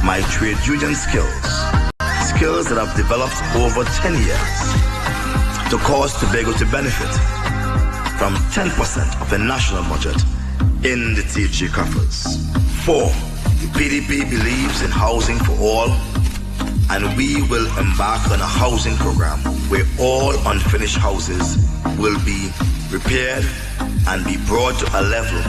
my trade union skills that I've developed over 10 years to cause Tobago to benefit from 10% of the national budget in the TG coffers. 4. The PDP believes in housing for all, and we will embark on a housing program where all unfinished houses will be repaired and be brought to a level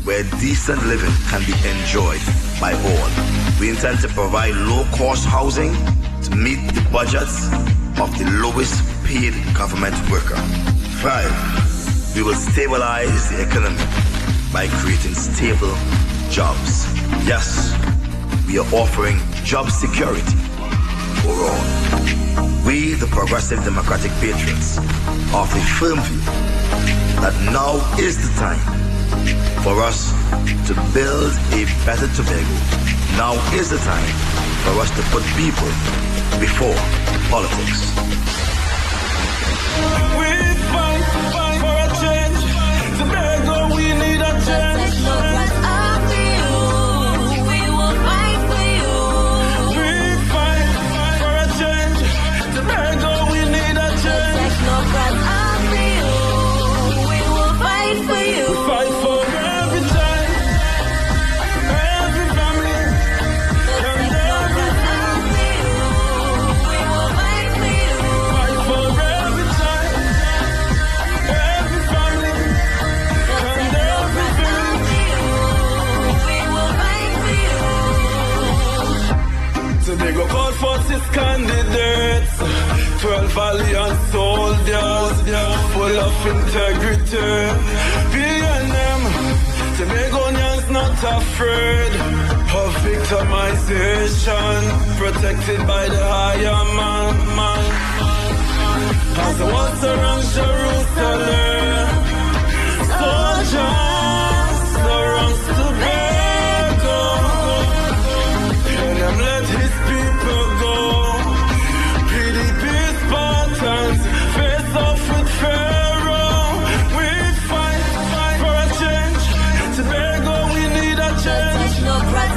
where decent living can be enjoyed by all. We intend to provide low-cost housing to meet the budgets of the lowest paid government worker. 5. We will stabilize the economy by creating stable jobs. Yes, we are offering job security for all. We, the Progressive Democratic Patriots, are of the firm view that now is the time for us to build a better Tobago. Now is the time for us to put people before politics. We fight for a change. Tobago, we need a change. We will fight for you. We fight for a change. Tobago, we need a change. We will fight for you. We fight for every child, every family, and every family. We will fight for you. Fight for every child, every family, and every family. We will fight for you. Tobago called for 6 candidates, 12 valiant soldiers, full of integrity. Behind them, Tobagonians not afraid of victimization, protected by the higher man. As the ones around Jerusalem, soldiers surround Tobago, and them let his people go. PDP Spartans face off with Pharaoh. We fight for a change. Tobago, we need a change. We will fight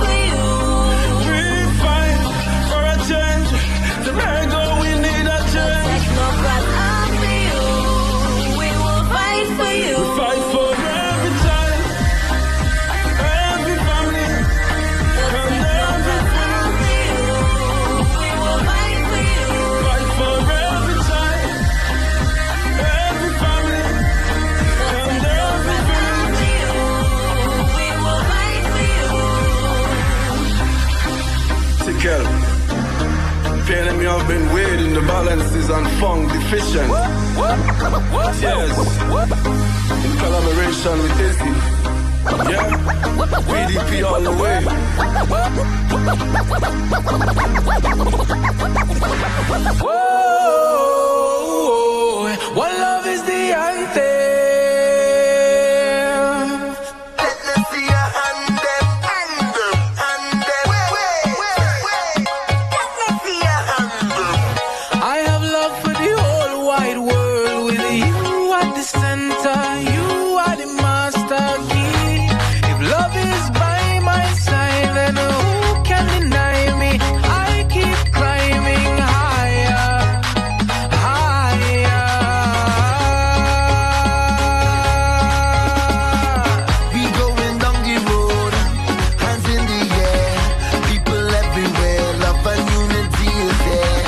for you. We fight for a change. Tobago, we need a change. We will fight for you. We fight for every child, every family, and every family. We will fight for you. Fight for every child, every family, and every family. We will fight for you. Tikel, feeling me, I've been waiting. The balance is on funk deficient. Yes, in collaboration with Izzy. Yeah, PDP all the way. Whoa, one love is the anthem. Let's see your hand them. Let's see your hand them. I have love for the whole wide world. With you at the center, you are the master key. If love is by my side, then who can deny me? I keep climbing higher, higher. We going down the road, hands in the air. People everywhere, love and unity is there.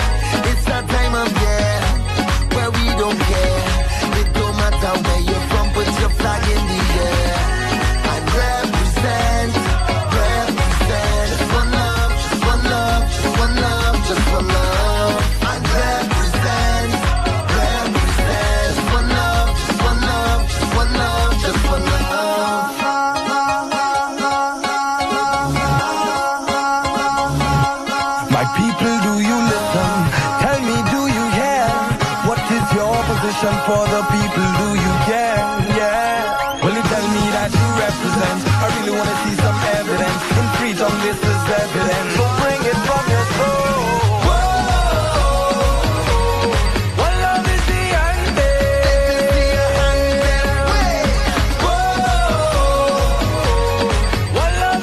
It's that time of year where we don't care. It don't matter where you're from, put your flag in the air. And represent. Just one love, just one love, just one love, just one love. And represent. Just one love, just one love, just one love, just one love. My people, do you listen? Tell me, do you hear? What is your position for the people? Do you care? Yeah. Will you tell me that you represent? I really want to see some evidence. In freedom, this is evidence. So bring it from your soul. One love is the anthem. One love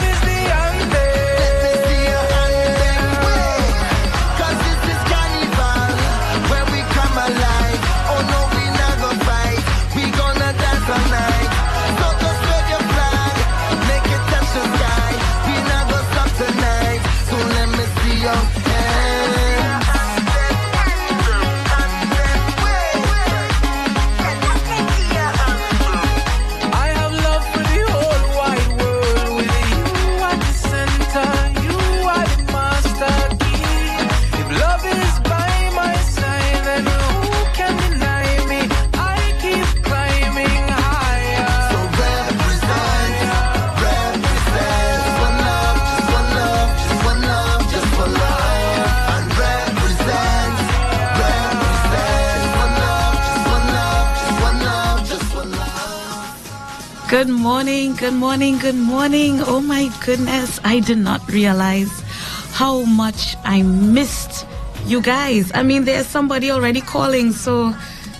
Good morning, good morning, good morning. Oh my goodness, I did not realize how much I missed you guys. I mean, there's somebody already calling, so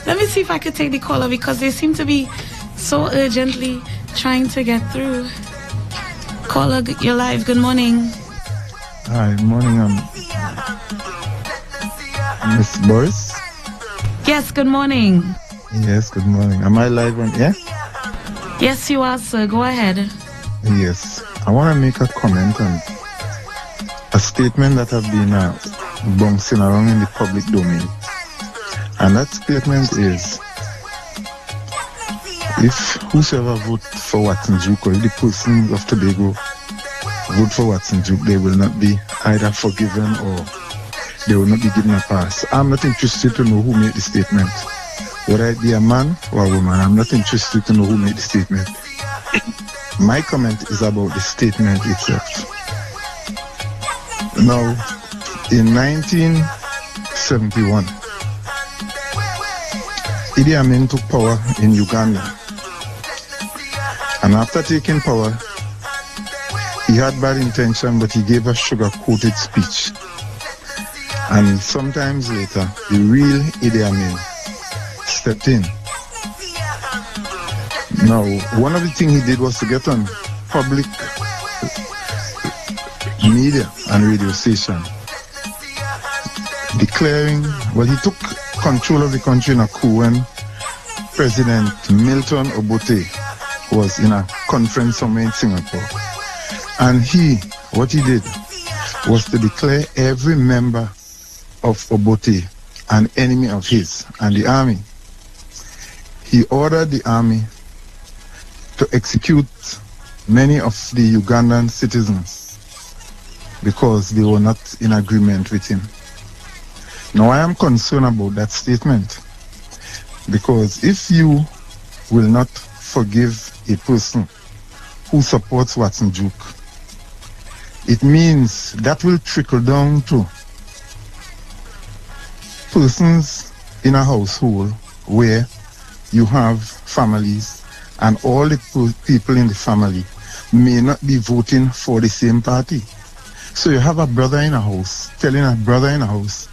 let me see if I could take the caller because they seem to be so urgently trying to get through. Caller, you're live. Good morning. Hi, morning. Miss Boris? Yes, good morning. Yes, good morning. Am I live on air? Yes, you are, sir. Go ahead. Yes. I want to make a comment on a statement that have been bouncing around in the public domain. And that statement is, if whosoever vote for Watson Duke or if the person of Tobago vote for Watson Duke, they will not be either forgiven or they will not be given a pass. I'm not interested to know who made the statement. Whether it be a man or a woman, I'm not interested to know who made the statement. My comment is about the statement itself. Now, in 1971, Idi Amin took power in Uganda. And after taking power, he had bad intention, but he gave a sugar-coated speech. And sometimes later, the real Idi Amin stepped in. Now, one of the things he did was to get on public media and radio station, declaring, well, he took control of the country in a coup when President Milton Obote was in a conference somewhere in Singapore. And what he did was to declare every member of Obote an enemy of his and the army. He ordered the army to execute many of the Ugandan citizens because they were not in agreement with him. Now I am concerned about that statement because if you will not forgive a person who supports Watson Duke, it means that will trickle down to persons in a household where you have families and all the people in the family may not be voting for the same party. So you have a brother in a house telling a brother in a house,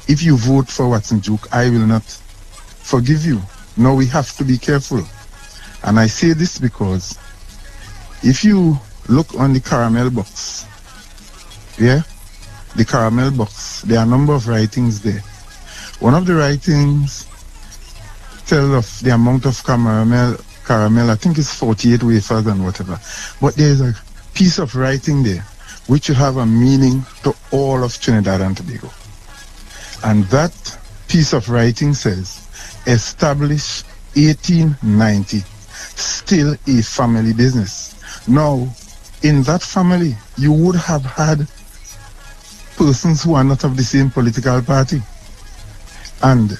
if you vote for Watson Duke, I will not forgive you. No, we have to be careful. And I say this because if you look on the caramel box, the caramel box, there are a number of writings there. One of the writings tells of the amount of caramel, I think it's 48 wafers and whatever. But there's a piece of writing there which will have a meaning to all of Trinidad and Tobago. And that piece of writing says, establish 1890, still a family business. Now, in that family, you would have had persons who are not of the same political party. And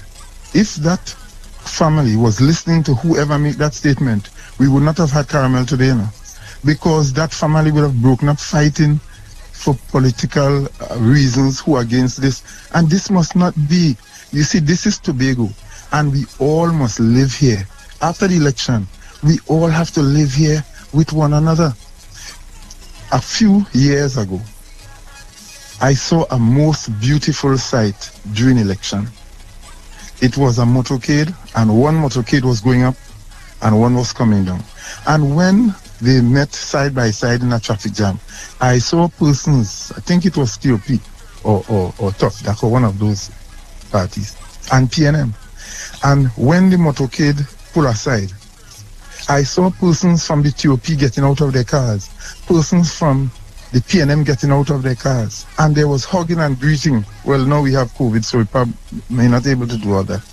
if that family was listening to whoever made that statement, we would not have had caramel today, no? Because that family would have broken up fighting for political reasons who are against this. And this must not be. You see, this is Tobago, and we all must live here. After the election, we all have to live here with one another. A few years ago, I saw a most beautiful sight during election. It was a motorcade, and one motorcade was going up and one was coming down. And when they met side by side in a traffic jam, I saw persons, I think it was TOP or TOP, that was one of those parties, and PNM. And when the motorcade pulled aside, I saw persons from the TOP getting out of their cars, persons from the PNM getting out of their cars, and there was hugging and greeting. Well, now we have COVID, so we probably may not be able to do all that.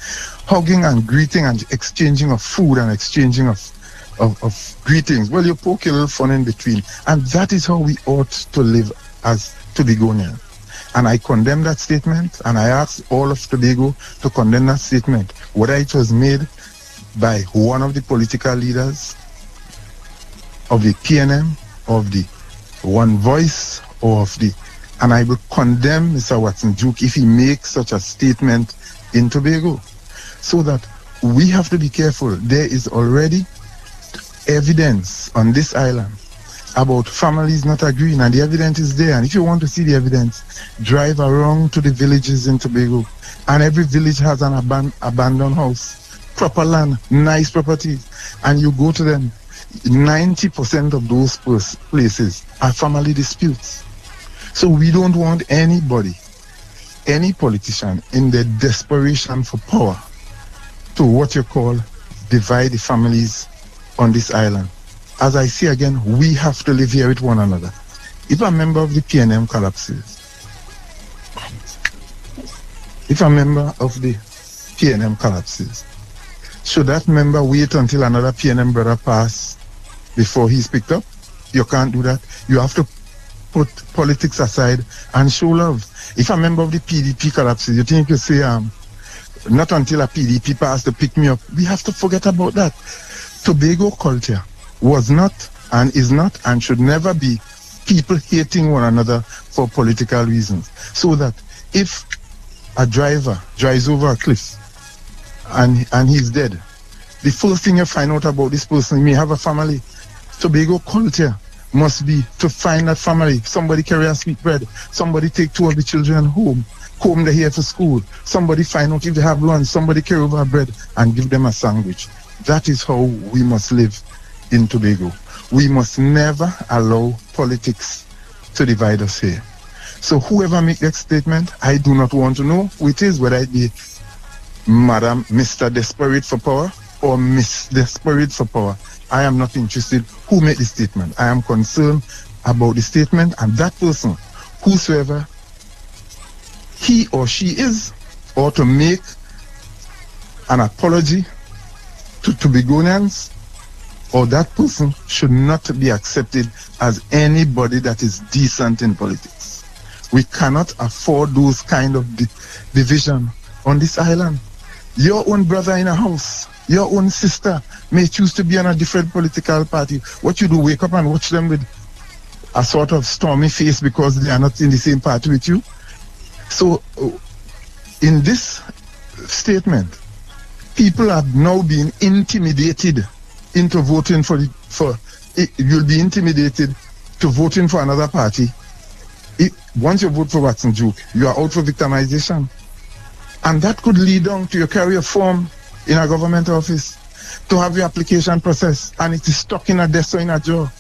Hugging and greeting and exchanging of food and exchanging of greetings. Well, you poke a little fun in between, and that is how we ought to live as Tobagonians. And I condemn that statement, and I ask all of Tobago to condemn that statement, whether it was made by one of the political leaders of the PNM, of the One Voice, or of the... And I will condemn Mr. Watson Duke if he makes such a statement in Tobago. So that we have to be careful. There is already evidence on this island about families not agreeing, and the evidence is there. And if you want to see the evidence, drive around to the villages in Tobago, and every village has an abandoned house, proper land, nice properties, and you go to them. 90% of those places are family disputes. So we don't want anybody, any politician, in their desperation for power to what you call divide the families on this island. As I say again, we have to live here with one another. If a member of the PNM collapses, should that member wait until another PNM brother pass before he's picked up? You can't do that. You have to put politics aside and show love. If a member of the PDP collapses, you think you say, not until a PDP pass to pick me up. We have to forget about that. Tobago culture was not and is not and should never be people hating one another for political reasons. So that if a driver drives over a cliff and he's dead, the first thing you find out about this person, he may have a family. Tobago culture must be to find that family. Somebody carry a sweet bread. Somebody take 2 of the children home. Comb them here for school. Somebody find out if they have lunch. Somebody carry over bread and give them a sandwich. That is how we must live in Tobago. We must never allow politics to divide us here. So whoever make that statement, I do not want to know who it is, whether it be Madam Mr. Desperate for Power or Miss Desperate for Power. I am not interested who made the statement. I am concerned about the statement, and that person, whosoever he or she is, ought to make an apology to Tobagonians, or that person should not be accepted as anybody that is decent in politics. We cannot afford those kind of division on this island. Your own brother in a house, your own sister may choose to be on a different political party. What you do, wake up and watch them with a sort of stormy face because they are not in the same party with you? So, in this statement, people have now been intimidated into voting you'll be intimidated to voting for another party. Once you vote for Watson Duke, you are out for victimization. And that could lead on to you carry a form in a government office to have your application processed, and it is stuck in a desk or in a drawer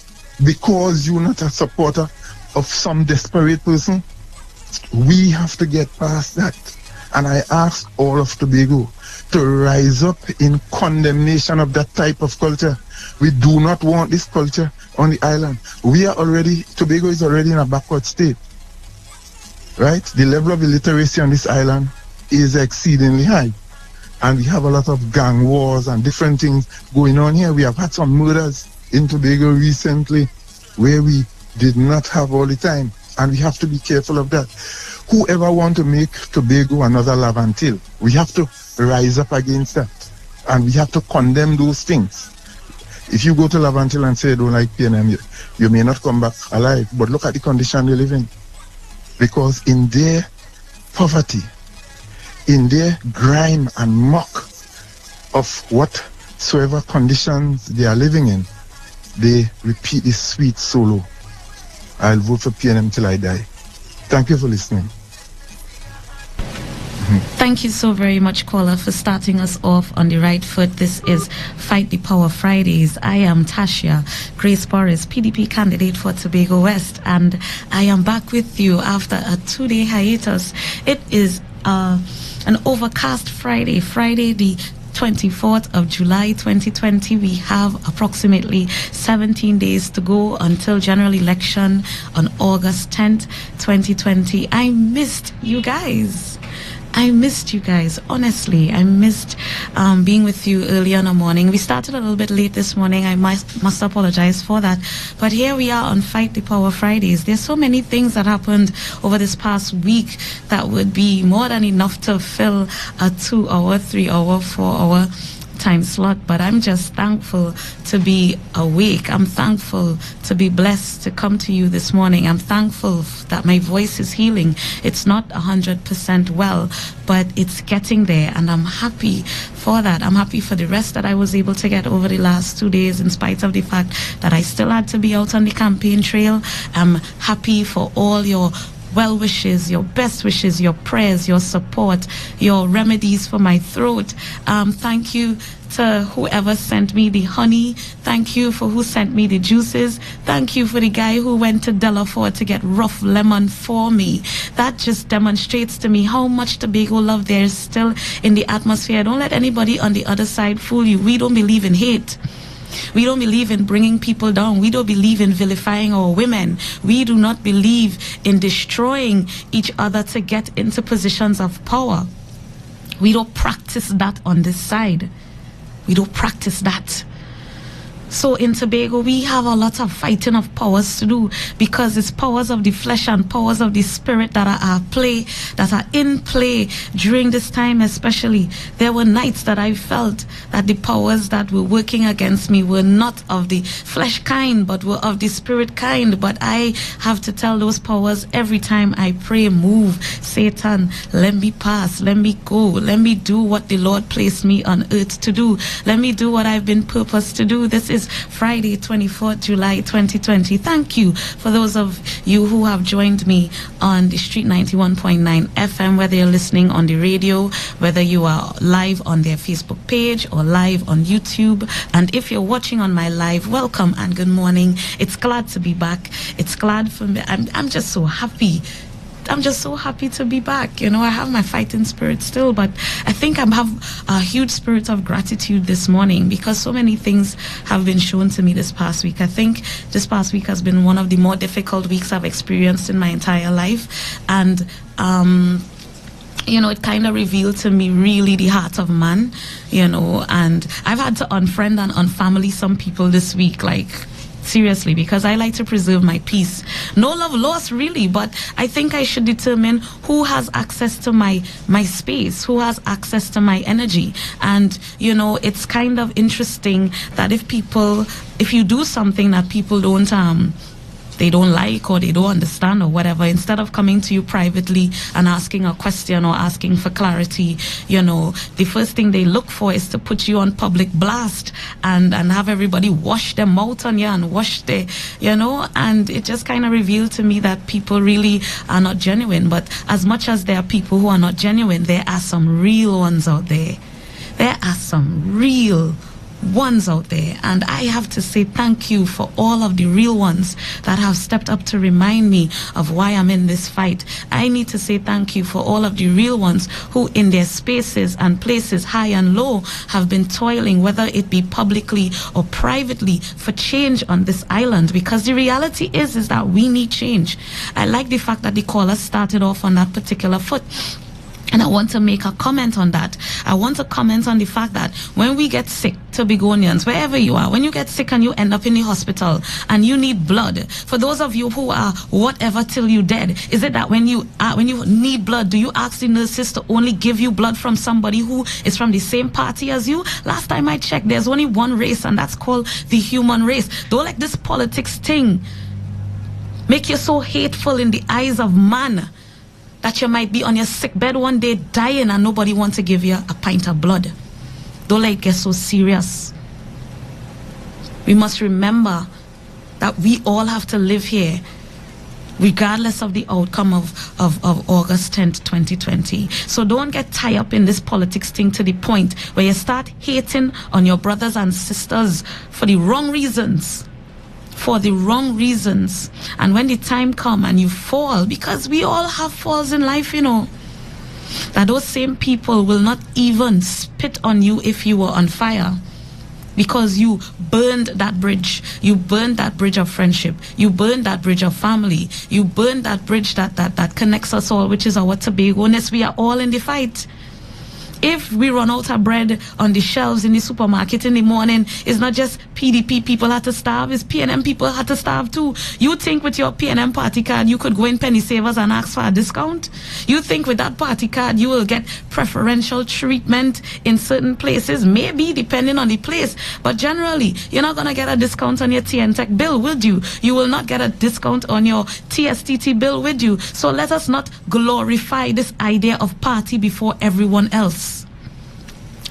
because you're not a supporter of some desperate person. We have to get past that. And I ask all of Tobago to rise up in condemnation of that type of culture. We do not want this culture on the island. Tobago is already in a backward state. Right? The level of illiteracy on this island is exceedingly high. And we have a lot of gang wars and different things going on here. We have had some murders in Tobago recently where we did not have all the time. And we have to be careful of that. Whoever want to make Tobago another Lavantil, we have to rise up against that. And we have to condemn those things. If you go to Lavantil and say you don't like PNM, you may not come back alive. But look at the condition they live in. Because in their poverty, in their grime and muck of whatsoever conditions they are living in, they repeat this sweet solo. I'll vote for PNM till I die. Thank you for listening. Thank you so very much, caller, for starting us off on the right foot. This is Fight the Power Fridays. I am Tasha Grace Boris, PDP candidate for Tobago West, and I am back with you after a 2-day hiatus. It is an overcast Friday the 24th of July 2020. We have approximately 17 days to go until general election on August 10th, 2020. I missed you guys. Honestly. I missed being with you early in the morning. We started a little bit late this morning. I must apologize for that. But here we are on Fight the Power Fridays. There's so many things that happened over this past week that would be more than enough to fill a 2-hour, 3-hour, 4-hour time slot, but I'm just thankful to be awake. I'm thankful to be blessed to come to you this morning. I'm thankful that my voice is healing. It's not 100% well, but it's getting there, and I'm happy for that. I'm happy for the rest that I was able to get over the last 2 days, in spite of the fact that I still had to be out on the campaign trail. I'm happy for all your well wishes, your best wishes, your prayers, your support, your remedies for my throat. Thank you to whoever sent me the honey. Thank you for who sent me the juices. Thank you for the guy who went to Delaford to get rough lemon for me. That just demonstrates to me how much Tobago love there is still in the atmosphere. Don't let anybody on the other side fool you. We don't believe in hate. We don't believe in bringing people down. We don't believe in vilifying our women. We do not believe in destroying each other to get into positions of power. We don't practice that on this side. We don't practice that. So in Tobago, we have a lot of fighting of powers to do, because it's powers of the flesh and powers of the spirit that are in play during this time especially. There were nights that I felt that the powers that were working against me were not of the flesh kind, but were of the spirit kind. But I have to tell those powers every time I pray, move, Satan, let me pass, let me go, let me do what the Lord placed me on earth to do. Let me do what I've been purposed to do. This is Friday, 24th July 2020. Thank you for those of you who have joined me on the street 91.9 FM, whether you're listening on the radio, whether you are live on their Facebook page or live on YouTube. And if you're watching on my live, welcome and good morning. It's glad to be back. It's glad for me. I'm just so happy. I'm just so happy to be back. You know, I have my fighting spirit still, but I think I have a huge spirit of gratitude this morning, because so many things have been shown to me this past week. I think this past week has been one of the more difficult weeks I've experienced in my entire life. And, you know, it kind of revealed to me really the heart of man, you know, and I've had to unfriend and unfamily some people this week, like, seriously, because I like to preserve my peace. No love lost, really, but I think I should determine who has access to my space, who has access to my energy. And, you know, it's kind of interesting that if you do something that people they don't like or they don't understand or whatever, instead of coming to you privately and asking a question or asking for clarity, you know, the first thing they look for is to put you on public blast and have everybody wash their mouth on you and wash their, you know, and it just kind of revealed to me that people really are not genuine. But as much as there are people who are not genuine, there are some real ones out there. There are some real ones out there, and I have to say thank you for all of the real ones that have stepped up to remind me of why I'm in this fight. I need to say thank you for all of the real ones who in their spaces and places high and low have been toiling, whether it be publicly or privately, for change on this island, because the reality is that we need change. I like the fact that the caller started off on that particular foot. And I want to make a comment on that. I want to comment on the fact that when we get sick, Tobagonians, wherever you are, when you get sick and you end up in the hospital and you need blood, for those of you who are whatever till you dead, is it that when you need blood, do you ask the nurses to only give you blood from somebody who is from the same party as you? Last time I checked, there's only one race, and that's called the human race. Don't let this politics thing make you so hateful in the eyes of man that you might be on your sick bed one day dying and nobody wants to give you a pint of blood. Don't let it get so serious. We must remember that we all have to live here regardless of the outcome of August 10th, 2020. So don't get tied up in this politics thing to the point where you start hating on your brothers and sisters for the wrong reasons. And when the time comes and you fall, because we all have falls in life, you know, that those same people will not even spit on you if you were on fire, because you burned that bridge. You burned that bridge of friendship. You burned that bridge of family. You burned that bridge that connects us all, which is our Tobago-ness. We are all in the fight. If we run out of bread on the shelves in the supermarket in the morning, it's not just PDP people had to starve, it's PNM people had to starve too. You think with your PNM party card you could go in Penny Savers and ask for a discount? You think with that party card you will get preferential treatment in certain places? Maybe, depending on the place. But generally, you're not going to get a discount on your TNTech bill, would you? You will not get a discount on your TSTT bill, would you? So let us not glorify this idea of party before everyone else.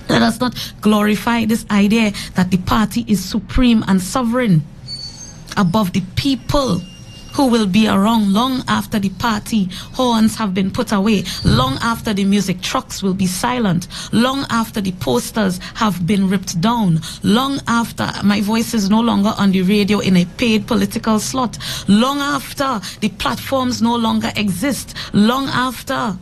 Let us not glorify this idea that the party is supreme and sovereign above the people who will be around long after the party horns have been put away, long after the music trucks will be silent, long after the posters have been ripped down, long after my voice is no longer on the radio in a paid political slot, long after the platforms no longer exist, long after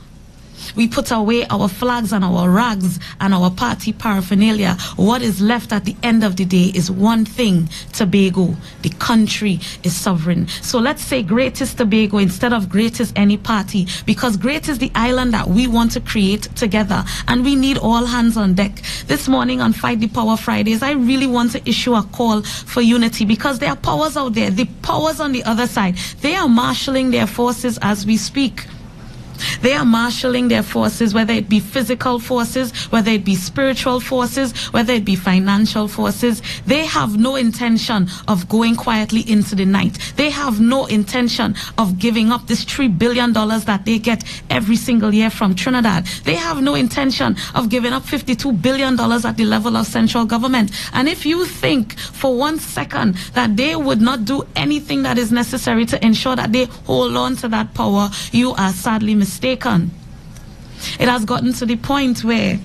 we put away our flags and our rags and our party paraphernalia. What is left at the end of the day is one thing: Tobago. The country is sovereign. So let's say great is Tobago instead of great is any party, because great is the island that we want to create together, and we need all hands on deck. This morning on Fight the Power Fridays, I really want to issue a call for unity, because there are powers out there, the powers on the other side. They are marshalling their forces as we speak. They are marshalling their forces, whether it be physical forces, whether it be spiritual forces, whether it be financial forces. They have no intention of going quietly into the night. They have no intention of giving up this $3 billion that they get every single year from Trinidad. They have no intention of giving up $52 billion at the level of central government. And if you think for 1 second that they would not do anything that is necessary to ensure that they hold on to that power, you are sadly mistaken. It has gotten to the point where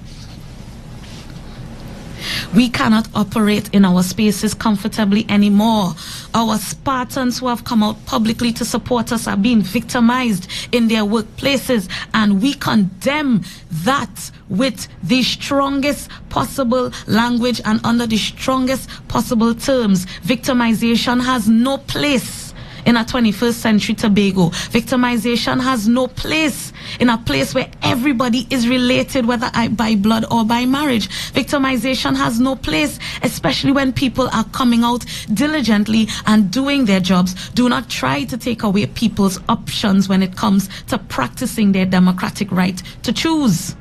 we cannot operate in our spaces comfortably anymore. Our Spartans who have come out publicly to support us are being victimized in their workplaces, and we condemn that with the strongest possible language and under the strongest possible terms. Victimization has no place in a 21st century Tobago. Victimization has no place in a place where everybody is related, whether by blood or by marriage. Victimization has no place, especially when people are coming out diligently and doing their jobs. Do not try to take away people's options when it comes to practicing their democratic right to choose.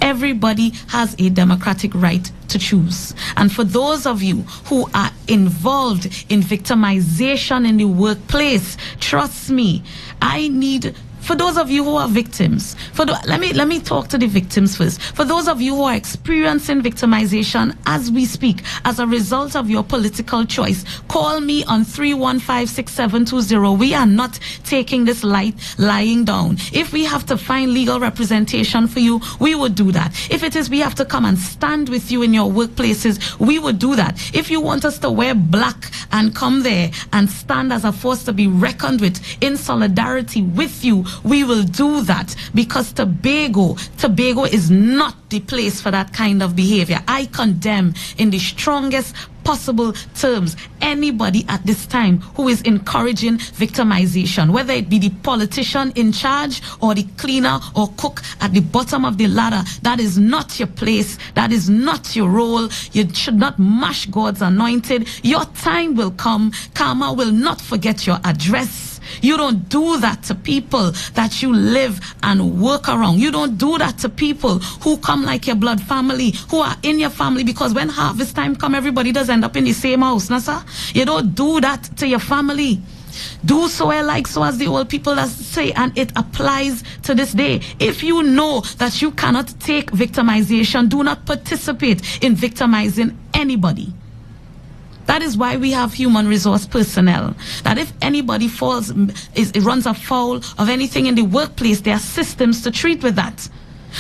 Everybody has a democratic right to choose. And for those of you who are involved in victimization in the workplace, trust me, for those of you who are victims, let me talk to the victims first. For those of you who are experiencing victimization as we speak, as a result of your political choice, call me on 315-6720. We are not taking this lying down. If we have to find legal representation for you, we would do that. If it is we have to come and stand with you in your workplaces, we would do that. If you want us to wear black and come there and stand as a force to be reckoned with in solidarity with you, we will do that, because Tobago is not the place for that kind of behavior. I condemn in the strongest possible terms anybody at this time who is encouraging victimization, whether it be the politician in charge or the cleaner or cook at the bottom of the ladder. That is not your place. That is not your role. You should not mash God's anointed. Your time will come. Karma will not forget your address. You don't do that to people that you live and work around. You don't do that to people who come like your blood family, who are in your family, because when harvest time come, everybody does end up in the same house, nah, sir? You don't do that to your family. Do so like so, as the old people that say, and it applies to this day. If you know that you cannot take victimization, do not participate in victimizing anybody. That is why we have human resource personnel. That if anybody runs afoul of anything in the workplace, there are systems to treat with that.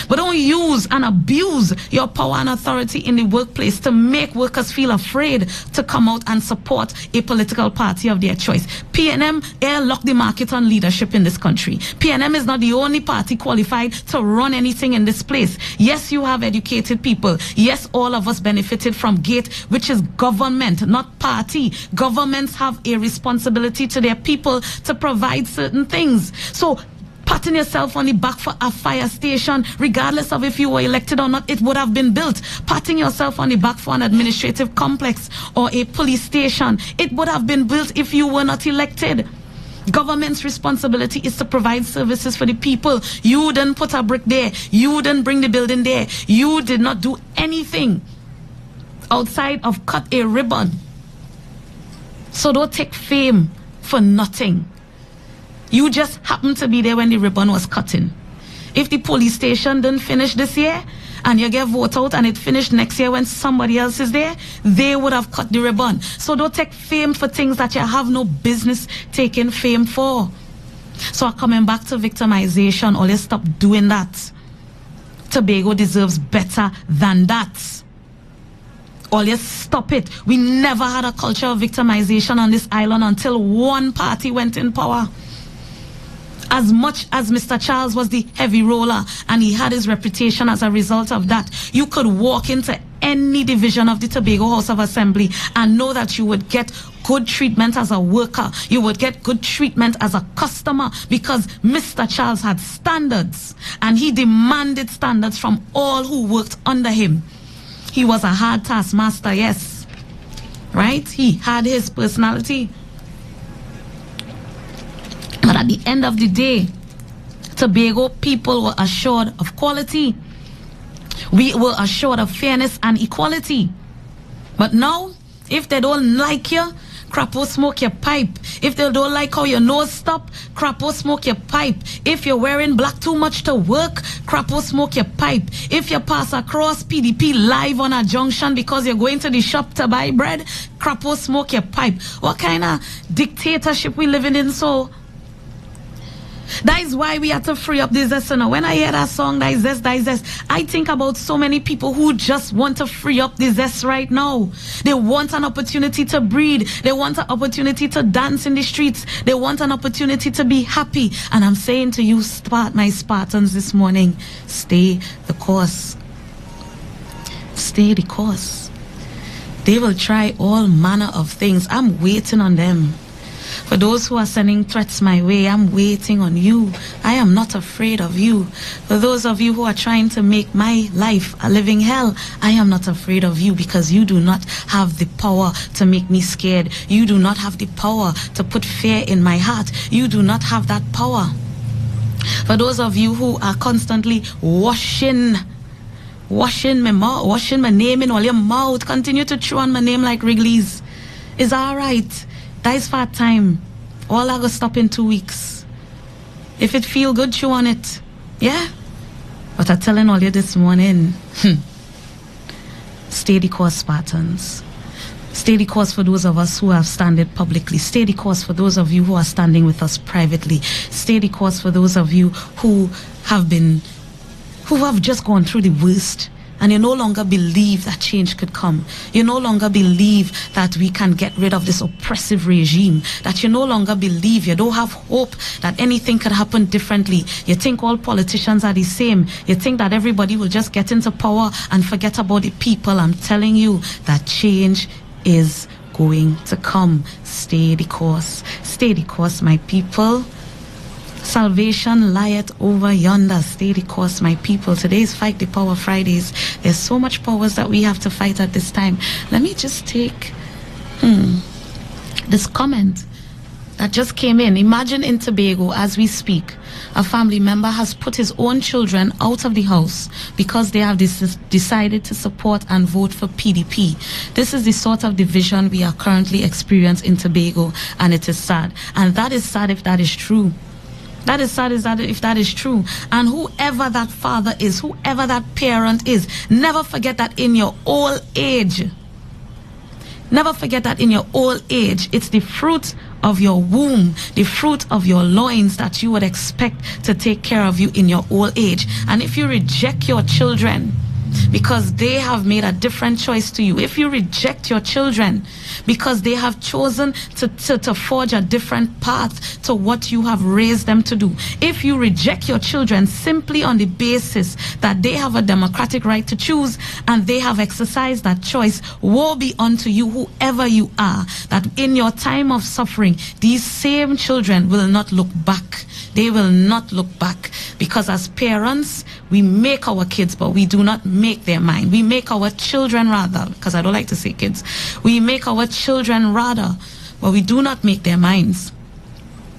But don't use and abuse your power and authority in the workplace to make workers feel afraid to come out and support a political party of their choice. PNM airlocked the market on leadership in this country. PNM is not the only party qualified to run anything in this place. Yes, you have educated people. Yes, all of us benefited from GATE, which is government, not party. Governments have a responsibility to their people to provide certain things. So Patting yourself on the back for a fire station, regardless of if you were elected or not, it would have been built. Patting yourself on the back for an administrative complex or a police station, it would have been built if you were not elected. Government's responsibility is to provide services for the people. You didn't put a brick there. You didn't bring the building there. You did not do anything outside of cut a ribbon. So don't take fame for nothing. You just happened to be there when the ribbon was cutting. If the police station didn't finish this year and you get voted out and it finished next year when somebody else is there, they would have cut the ribbon. So don't take fame for things that you have no business taking fame for. So coming back to victimization, always stop doing that. Tobago deserves better than that. Always stop it. We never had a culture of victimization on this island until one party went in power. As much as Mr. Charles was the heavy roller and he had his reputation as a result of that, you could walk into any division of the Tobago House of Assembly and know that you would get good treatment as a worker. You would get good treatment as a customer because Mr. Charles had standards and he demanded standards from all who worked under him. He was a hard taskmaster, yes. Right? He had his personality. But at the end of the day, Tobago people were assured of quality. We were assured of fairness and equality. But now, if they don't like you, crapo smoke your pipe. If they don't like how your nose stop, crapo smoke your pipe. If you're wearing black too much to work, crapo smoke your pipe. If you pass across PDP live on a junction because you're going to the shop to buy bread, crapo smoke your pipe. What kind of dictatorship we living in? So that is why we have to free up this zest. When I hear that song, that is zest, I think about so many people who just want to free up this zest right now. They want an opportunity to breathe. They want an opportunity to dance in the streets. They want an opportunity to be happy. And I'm saying to you, my Spartans this morning, stay the course. Stay the course. They will try all manner of things. I'm waiting on them. For those who are sending threats my way, I'm waiting on you. I am not afraid of you. For those of you who are trying to make my life a living hell, I am not afraid of you because you do not have the power to make me scared. You do not have the power to put fear in my heart. You do not have that power. For those of you who are constantly washing my name in all your mouth, continue to chew on my name like Wrigley's. It's all right. That is for time. All I go stop in 2 weeks. If it feel good, chew on it. Yeah? But I'm telling all you this morning, stay the course, Spartans. Stay the course for those of us who have standed publicly. Stay the course for those of you who are standing with us privately. Stay the course for those of you who have just gone through the worst. And you no longer believe that change could come. You no longer believe that we can get rid of this oppressive regime. That you no longer believe, you don't have hope that anything could happen differently. You think all politicians are the same. You think that everybody will just get into power and forget about the people. I'm telling you that change is going to come. Stay the course. Stay the course, my people. Salvation lieth over yonder. Stay the course, my people. Today is Fight the Power Fridays. There's so much powers that we have to fight at this time. Let me just take this comment that just came in. Imagine in Tobago, as we speak, a family member has put his own children out of the house because they have decided to support and vote for PDP. This is the sort of division we are currently experiencing in Tobago, and it is sad. And that is sad if that is true. That is sad if that is true. And whoever that father is, whoever that parent is, never forget that in your old age. Never forget that in your old age, it's the fruit of your womb, the fruit of your loins that you would expect to take care of you in your old age. And if you reject your children, because they have made a different choice to you, if you reject your children because they have chosen to forge a different path to what you have raised them to do, if you reject your children simply on the basis that they have a democratic right to choose and they have exercised that choice, woe be unto you, whoever you are, that in your time of suffering, these same children will not look back. They will not look back, because as parents, we make our kids, but we do not make their mind. We make our children rather, because I don't like to say kids. We make our children rather, but we do not make their minds.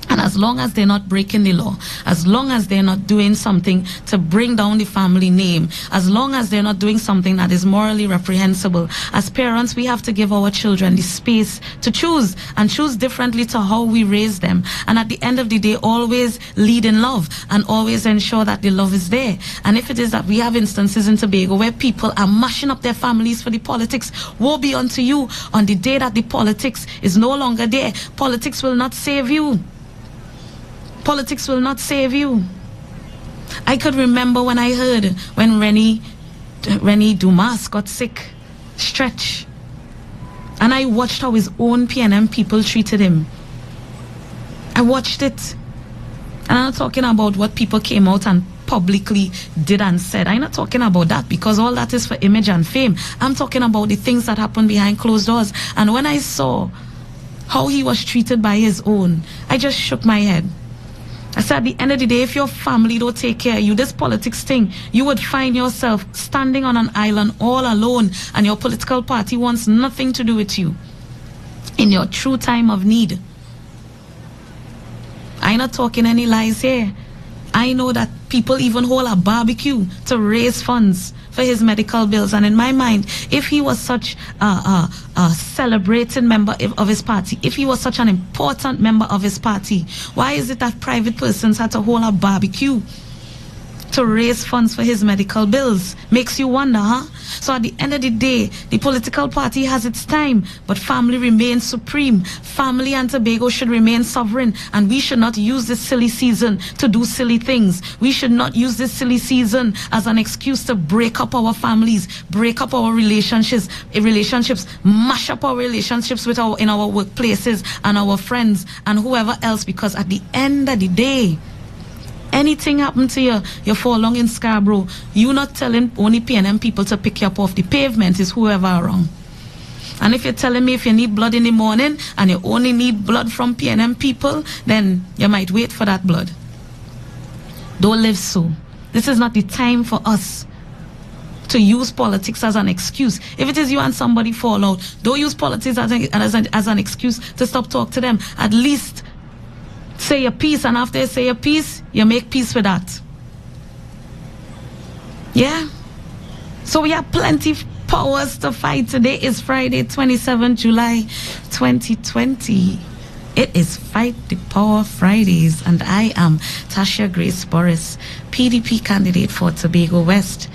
And as long as they're not breaking the law, as long as they're not doing something to bring down the family name, as long as they're not doing something that is morally reprehensible, as parents, we have to give our children the space to choose, and choose differently to how we raise them. And at the end of the day, always lead in love and always ensure that the love is there. And if it is that we have instances in Tobago where people are mashing up their families for the politics, woe be unto you on the day that the politics is no longer there. Politics will not save you. Politics will not save you. I could remember when I heard when Rennie Dumas got sick, Stretch, and I watched how his own PNM people treated him. I watched it. And I'm not talking about what people came out and publicly did and said. I'm not talking about that, because all that is for image and fame. I'm talking about the things that happened behind closed doors. And when I saw how he was treated by his own, I just shook my head. I said, at the end of the day, if your family don't take care of you, this politics thing, you would find yourself standing on an island all alone, and your political party wants nothing to do with you in your true time of need. I'm not talking any lies here. I know that people even hold a barbecue to raise funds for his medical bills. And in my mind, if he was such a celebrated member of his party, if he was such an important member of his party, why is it that private persons had to hold a barbecue to raise funds for his medical bills? Makes you wonder, huh? So at the end of the day, the political party has its time, but family remains supreme. Family and Tobago should remain sovereign, and we should not use this silly season to do silly things. We should not use this silly season as an excuse to break up our families, break up our relationships, mash up our relationships in our workplaces and our friends and whoever else, because at the end of the day, anything happen to you, you fall along in Scarborough, you not telling only PNM people to pick you up off the pavement, is whoever around. And if you're telling me if you need blood in the morning and you only need blood from PNM people, then you might wait for that blood. Don't live so. This is not the time for us to use politics as an excuse. If it is you and somebody fall out, don't use politics as an excuse to stop talking to them. At least say your piece, and after you say your piece, you make peace with that. Yeah? So we have plenty of powers to fight. Today is Friday, 27 July 2020. It is Fight the Power Fridays, and I am Tasha Grace Boris, PDP candidate for Tobago West.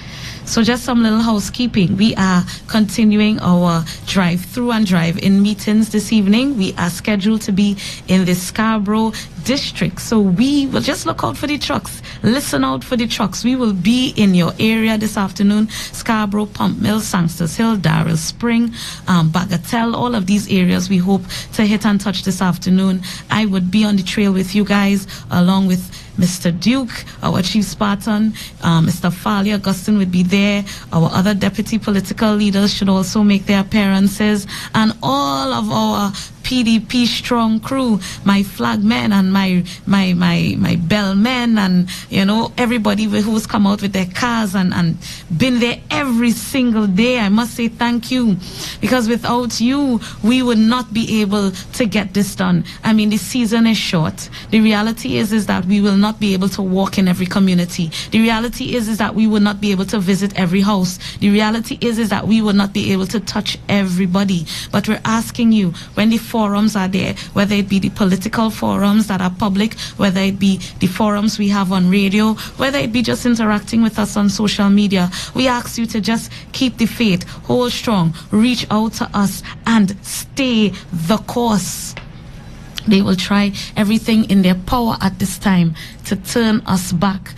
So just some little housekeeping. We are continuing our drive-through and drive-in meetings this evening. We are scheduled to be in the Scarborough district. So we will just look out for the trucks. Listen out for the trucks. We will be in your area this afternoon. Scarborough, Pump Mill, Sangsters Hill, Darrell Spring, Bagatelle, all of these areas we hope to hit and touch this afternoon. I would be on the trail with you guys, along with Mr. Duke, our Chief Spartan, Mr. Farley Augustine would be there. Our other deputy political leaders should also make their appearances, and all of our PDP strong crew, my flag men and my bell men, and everybody who's come out with their cars and been there every single day. I must say thank you, because without you we would not be able to get this done. I mean, the season is short. The reality is that we will not be able to walk in every community. The reality is that we will not be able to visit every house. The reality is that we will not be able to touch everybody. But we're asking you, when the forums are there, whether it be the political forums that are public, whether it be the forums we have on radio, whether it be just interacting with us on social media, we ask you to just keep the faith, hold strong, reach out to us, and stay the course. They will try everything in their power at this time to turn us back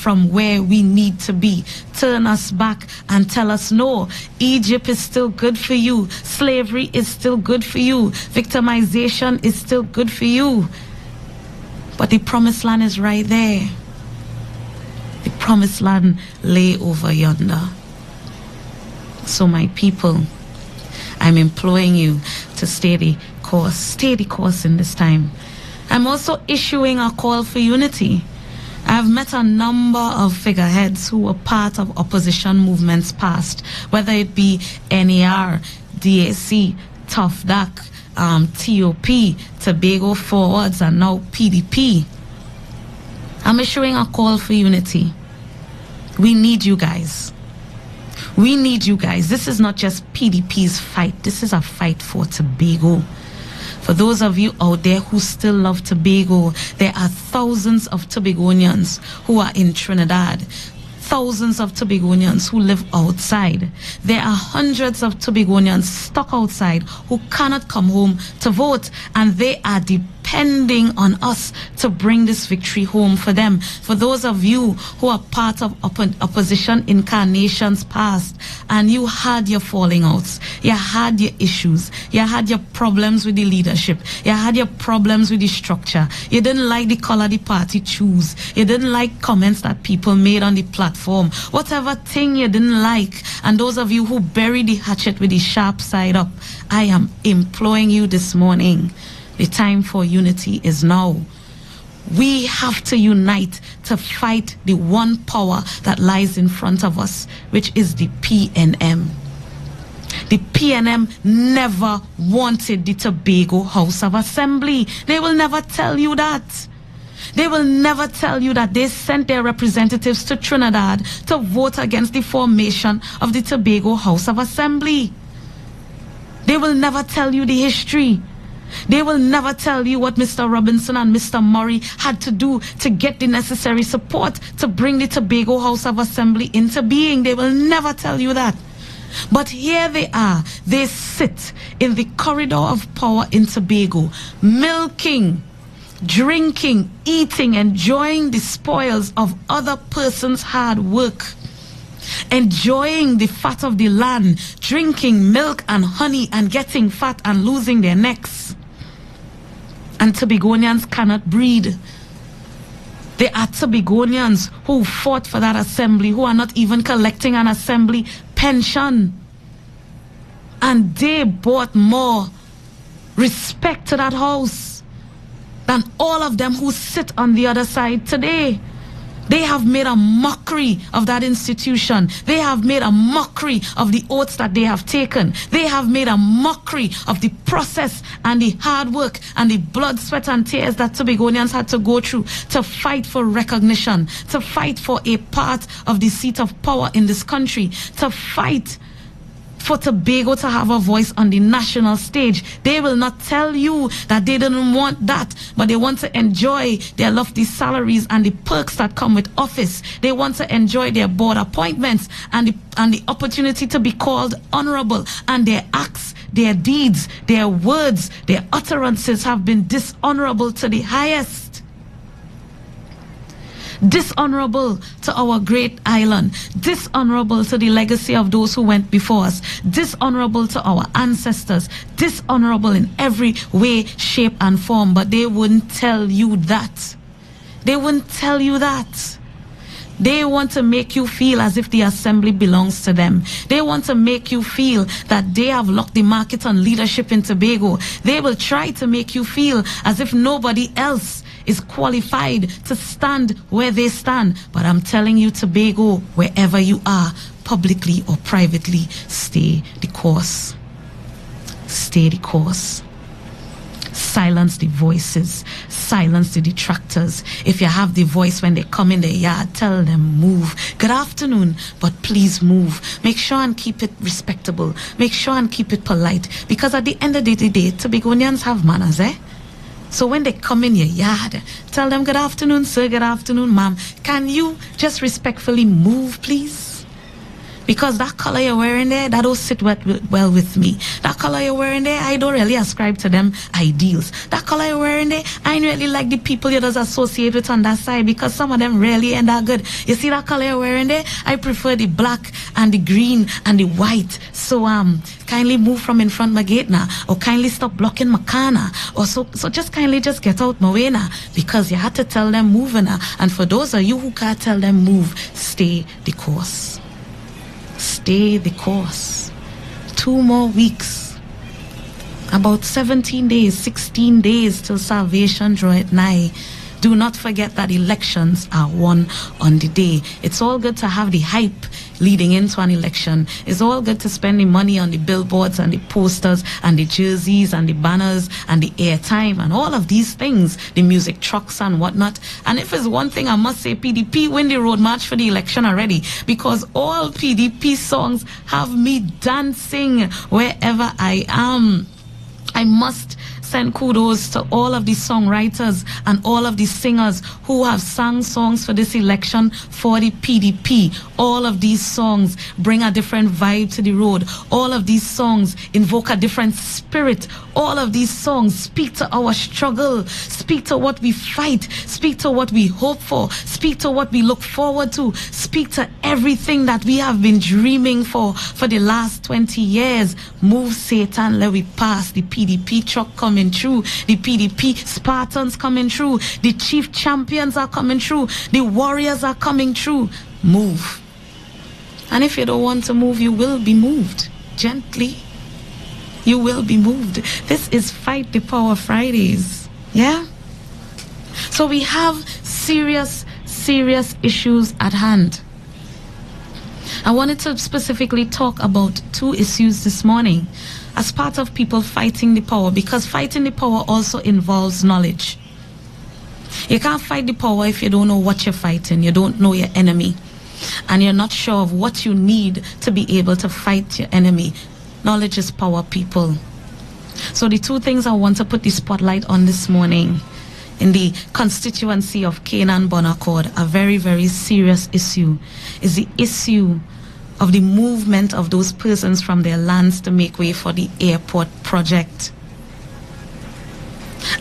from where we need to be. Turn us back and tell us, no, Egypt is still good for you. Slavery is still good for you. Victimization is still good for you. But the promised land is right there. The promised land lay over yonder. So my people, I'm imploring you to stay the course in this time. I'm also issuing a call for unity. I've met a number of figureheads who were part of opposition movements past, whether it be NAR, DAC, Tough Duck, TOP, Tobago Forwards, and now PDP. I'm issuing a call for unity. We need you guys. We need you guys. This is not just PDP's fight. This is a fight for Tobago. For those of you out there who still love Tobago, there are thousands of Tobagonians who are in Trinidad. Thousands of Tobagonians who live outside. There are hundreds of Tobagonians stuck outside who cannot come home to vote, and they are depending on us to bring this victory home for them. For those of you who are part of opposition incarnations past, and you had your falling outs, you had your issues, you had your problems with the leadership, you had your problems with the structure, you didn't like the color the party choose, you didn't like comments that people made on the platform, whatever thing you didn't like, and those of you who buried the hatchet with the sharp side up, I am imploring you this morning, the time for unity is now. We have to unite to fight the one power that lies in front of us, which is the PNM. The PNM never wanted the Tobago House of Assembly. They will never tell you that. They will never tell you that they sent their representatives to Trinidad to vote against the formation of the Tobago House of Assembly. They will never tell you the history. They will never tell you what Mr. Robinson and Mr. Murray had to do to get the necessary support to bring the Tobago House of Assembly into being. They will never tell you that. But here they are. They sit in the corridor of power in Tobago, milking, drinking, eating, enjoying the spoils of other person's hard work, enjoying the fat of the land, drinking milk and honey and getting fat and losing their necks. And Tobagonians cannot breed. There are Tobagonians who fought for that assembly, who are not even collecting an assembly pension. And they brought more respect to that house than all of them who sit on the other side today. They have made a mockery of that institution. They have made a mockery of the oaths that they have taken. They have made a mockery of the process and the hard work and the blood, sweat, and tears that Tobagonians had to go through to fight for recognition, to fight for a part of the seat of power in this country, to fight for Tobago to have a voice on the national stage. They will not tell you that they didn't want that, but they want to enjoy their lofty salaries and the perks that come with office. They want to enjoy their board appointments and the opportunity to be called honorable, and their acts, their deeds, their words, their utterances have been dishonorable to the highest. Dishonorable to our great island, dishonorable to the legacy of those who went before us, dishonorable to our ancestors, dishonorable in every way, shape, and form. But they wouldn't tell you that. They wouldn't tell you that. They want to make you feel as if the assembly belongs to them. They want to make you feel that they have locked the market on leadership in Tobago. They will try to make you feel as if nobody else is qualified to stand where they stand. But I'm telling you, Tobago, wherever you are, publicly or privately, stay the course. Stay the course. Silence the voices. Silence the detractors. If you have the voice when they come in the yard, tell them move. Good afternoon, but please move. Make sure and keep it respectable. Make sure and keep it polite. Because at the end of the day, Tobagonians have manners, eh? So when they come in your yard, tell them, good afternoon, sir, good afternoon, ma'am. Can you just respectfully move, please? Because that color you're wearing there, that don't sit well with me. That color you're wearing there, I don't really ascribe to them ideals. That color you're wearing there, I ain't really like the people you just associate with on that side, because some of them really ain't that good. You see that color you're wearing there, I prefer the black and the green and the white. So kindly move from in front of my gate now, or kindly stop blocking my car now, or so just kindly just get out my way now, because you had to tell them move now. And for those of you who can't tell them move, stay the course. Stay the course. 2 more weeks. About 17 days, 16 days till salvation draweth nigh. Do not forget that elections are won on the day. It's all good to have the hype leading into an election. It's all good to spend the money on the billboards and the posters and the jerseys and the banners and the airtime and all of these things, the music trucks and whatnot. And if it's one thing I must say, PDP win the road march for the election already, because all PDP songs have me dancing wherever I am. I must send kudos to all of the songwriters and all of the singers who have sang songs for this election for the PDP. All of these songs bring a different vibe to the road. All of these songs invoke a different spirit. All of these songs speak to our struggle, speak to what we fight, speak to what we hope for, speak to what we look forward to, speak to everything that we have been dreaming for the last 20 years. Move Satan, let we pass. The PDP truck coming through, the PDP Spartans coming through, the chief champions are coming through, the warriors are coming through. Move. And if you don't want to move, you will be moved gently. You will be moved. This is Fight the Power Fridays. Yeah? So we have serious issues at hand. I wanted to specifically talk about 2 issues this morning as part of people fighting the power, because fighting the power also involves knowledge. You can't fight the power if you don't know what you're fighting, you don't know your enemy, and you're not sure of what you need to be able to fight your enemy. Knowledge is power, people. So the 2 things I want to put the spotlight on this morning in the constituency of Canaan Bonaccord, a very, very serious issue, is the issue of the movement of those persons from their lands to make way for the airport project.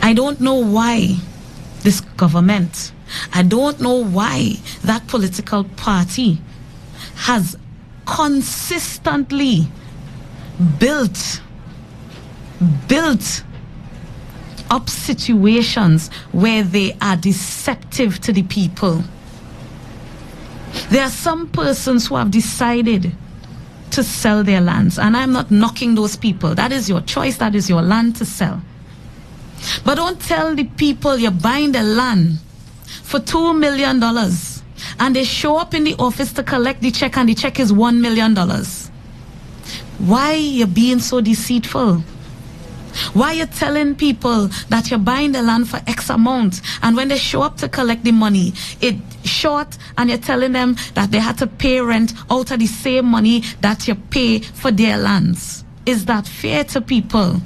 I don't know why this government, I don't know why that political party has consistently built up situations where they are deceptive to the people. There are some persons who have decided to sell their lands, and I'm not knocking those people. That is your choice, that is your land to sell. But don't tell the people you're buying the land for $2 million and they show up in the office to collect the check and the check is $1 million. Why you being so deceitful? Why you telling people that you're buying the land for X amount, and when they show up to collect the money, it's short, and you're telling them that they had to pay rent out of the same money that you pay for their lands? Is that fair to people?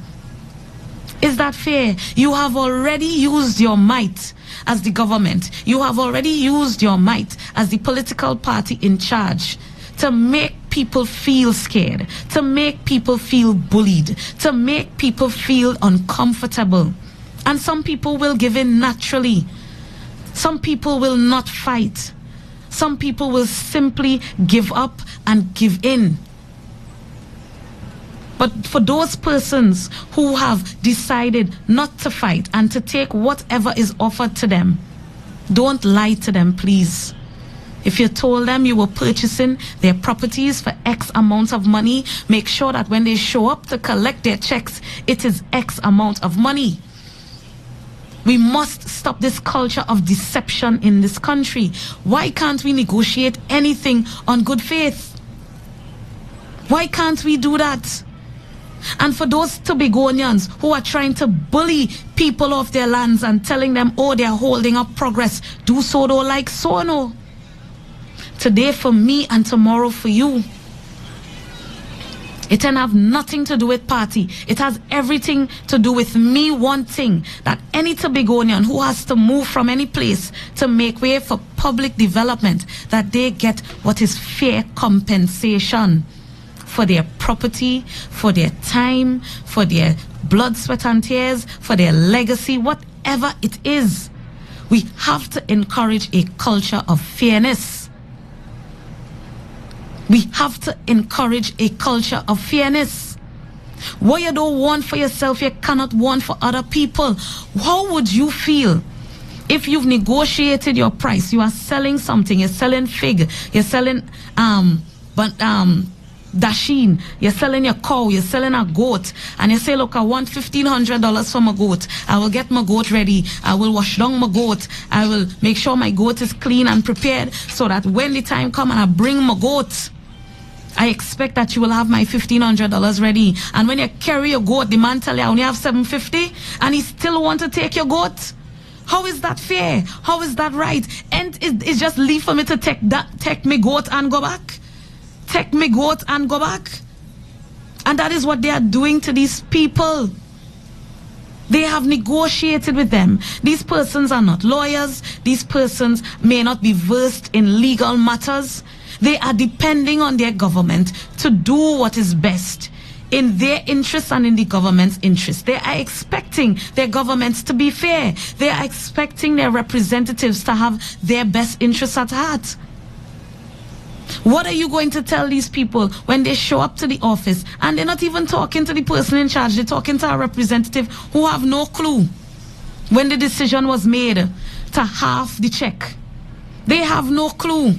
Is that fair? You have already used your might as the government. You have already used your might as the political party in charge to make people feel scared, to make people feel bullied, to make people feel uncomfortable. And some people will give in naturally. Some people will not fight. Some people will simply give up and give in. But for those persons who have decided not to fight and to take whatever is offered to them, don't lie to them, please. If you told them you were purchasing their properties for X amount of money, make sure that when they show up to collect their checks, it is X amount of money. We must stop this culture of deception in this country. Why can't we negotiate anything on good faith? Why can't we do that? And for those Tobagonians who are trying to bully people off their lands and telling them, oh, they're holding up progress, do so though like so no. Today for me and tomorrow for you. It can have nothing to do with party. It has everything to do with me wanting that any Tobagonian who has to move from any place to make way for public development, that they get what is fair compensation for their property, for their time, for their blood, sweat and tears, for their legacy, whatever it is. We have to encourage a culture of fairness. We have to encourage a culture of fairness. What you don't want for yourself, you cannot want for other people. How would you feel if you've negotiated your price? You are selling something, you're selling fig, you're selling dasheen, you're selling your cow, you're selling a goat, and you say, look, I want $1,500 for my goat. I will get my goat ready. I will wash down my goat. I will make sure my goat is clean and prepared so that when the time comes and I bring my goat, I expect that you will have my $1,500 ready. And when you carry your goat, the man tell you I only have $750 and he still want to take your goat. How is that fair? How is that right? And it's just leave for me to take my goat and go back. Take my goat and go back. And that is what they are doing to these people. They have negotiated with them. These persons are not lawyers. These persons may not be versed in legal matters. They are depending on their government to do what is best in their interest and in the government's interest. They are expecting their governments to be fair. They are expecting their representatives to have their best interests at heart. What are you going to tell these people when they show up to the office and they're not even talking to the person in charge? They're talking to a representative who have no clue when the decision was made to half the check. They have no clue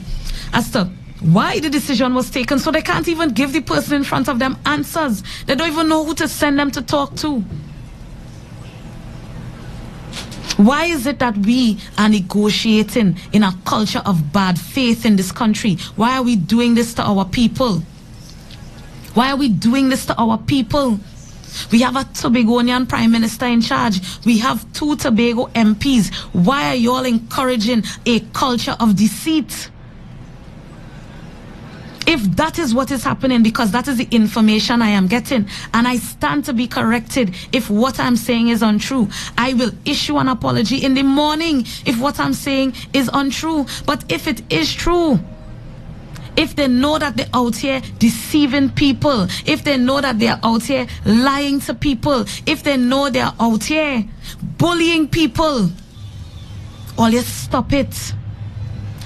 as to why the decision was taken, so they can't even give the person in front of them answers. They don't even know who to send them to talk to. Why is it that we are negotiating in a culture of bad faith in this country? Why are we doing this to our people? Why are we doing this to our people? We have a Tobagonian Prime Minister in charge. We have 2 Tobago MPs. Why are you all encouraging a culture of deceit? If that is what is happening, because that is the information I am getting, and I stand to be corrected if what I'm saying is untrue, I will issue an apology in the morning if what I'm saying is untrue. But if it is true, if they know that they're out here deceiving people, if they know that they're out here lying to people, if they know they're out here bullying people, always stop it.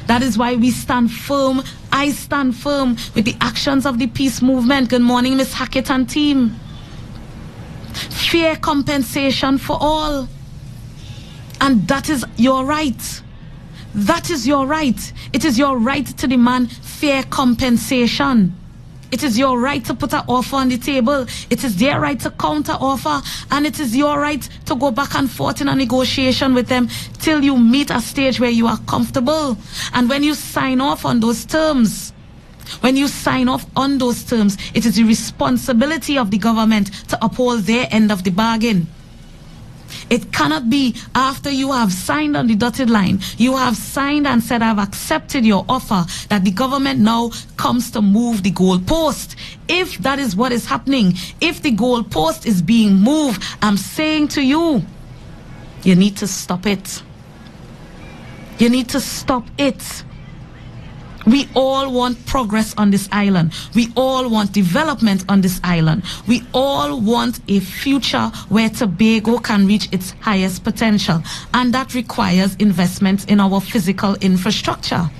That is why we stand firm. I stand firm with the actions of the peace movement. Good morning, Miss Hackett and team. Fair compensation for all. And that is your right. That is your right. It is your right to demand fair compensation. It is your right to put an offer on the table. It is their right to counter offer. And it is your right to go back and forth in a negotiation with them till you meet a stage where you are comfortable. And when you sign off on those terms, it is the responsibility of the government to uphold their end of the bargain. It cannot be after you have signed on the dotted line, you have signed and said, I've accepted your offer, that the government now comes to move the goalpost. If that is what is happening, if the goalpost is being moved, I'm saying to you, you need to stop it. You need to stop it. We all want progress on this island. We all want development on this island. We all want a future where Tobago can reach its highest potential. And that requires investment in our physical infrastructure.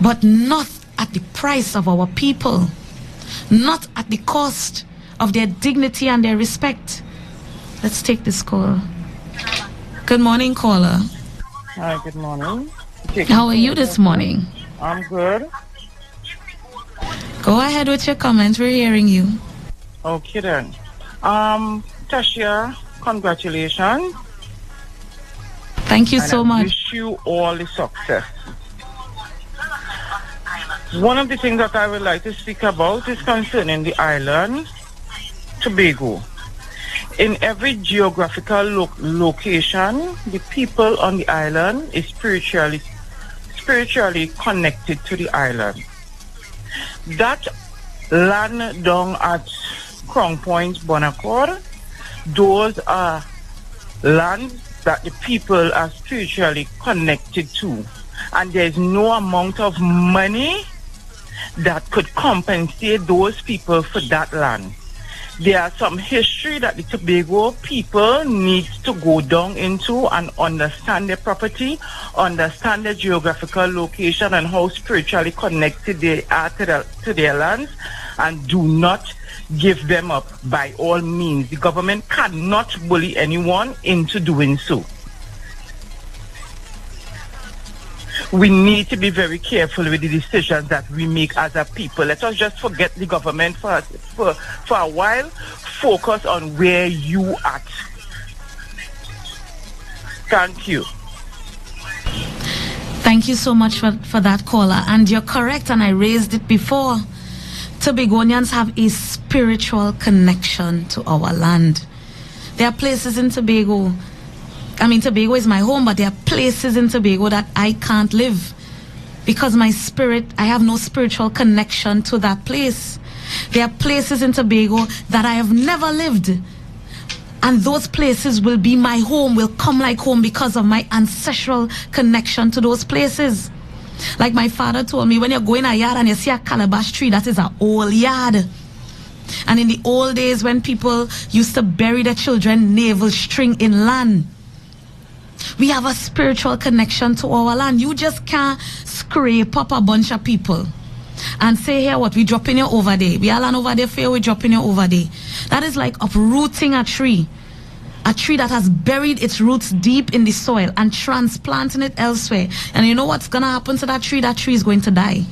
But not at the price of our people. Not at the cost of their dignity and their respect. Let's take this call. Good morning, caller. Hi, good morning. How are you this morning? I'm good. Go ahead with your comments. We're hearing you. Okay then. Tasha, congratulations. Thank you and so I much. wish you all the success. One of the things that I would like to speak about is concerning the island, Tobago. In every geographical location, the people on the island is spiritually connected to the island. That land down at Crown Point, Bonaccord, those are lands that the people are spiritually connected to. And there's no amount of money that could compensate those people for that land. There are some history that the Tobago people need to go down into and understand their property, understand their geographical location and how spiritually connected they are to their lands, and do not give them up by all means. The government cannot bully anyone into doing so. We need to be very careful with the decisions that we make as a people. Let us just forget the government for a while. Focus on where you at. Thank you. Thank you so much for that, caller. And you're correct, and I raised it before. Tobagonians have a spiritual connection to our land. There are places in Tobago, Tobago is my home, but there are places in Tobago that I can't live because I have no spiritual connection to that place. There are places in Tobago that I have never lived, and those places will be my home, will come like home because of my ancestral connection to those places. Like my father told me, when you go in a yard and you see a calabash tree, that is an old yard. And in the old days when people used to bury their children navel string in land, we have a spiritual connection to our land. You just can't scrape up a bunch of people and say, here, what, we dropping you over there. We all land over there for you, we dropping you over there. That is like uprooting a tree that has buried its roots deep in the soil and transplanting it elsewhere. And you know what's going to happen to that tree? That tree is going to die.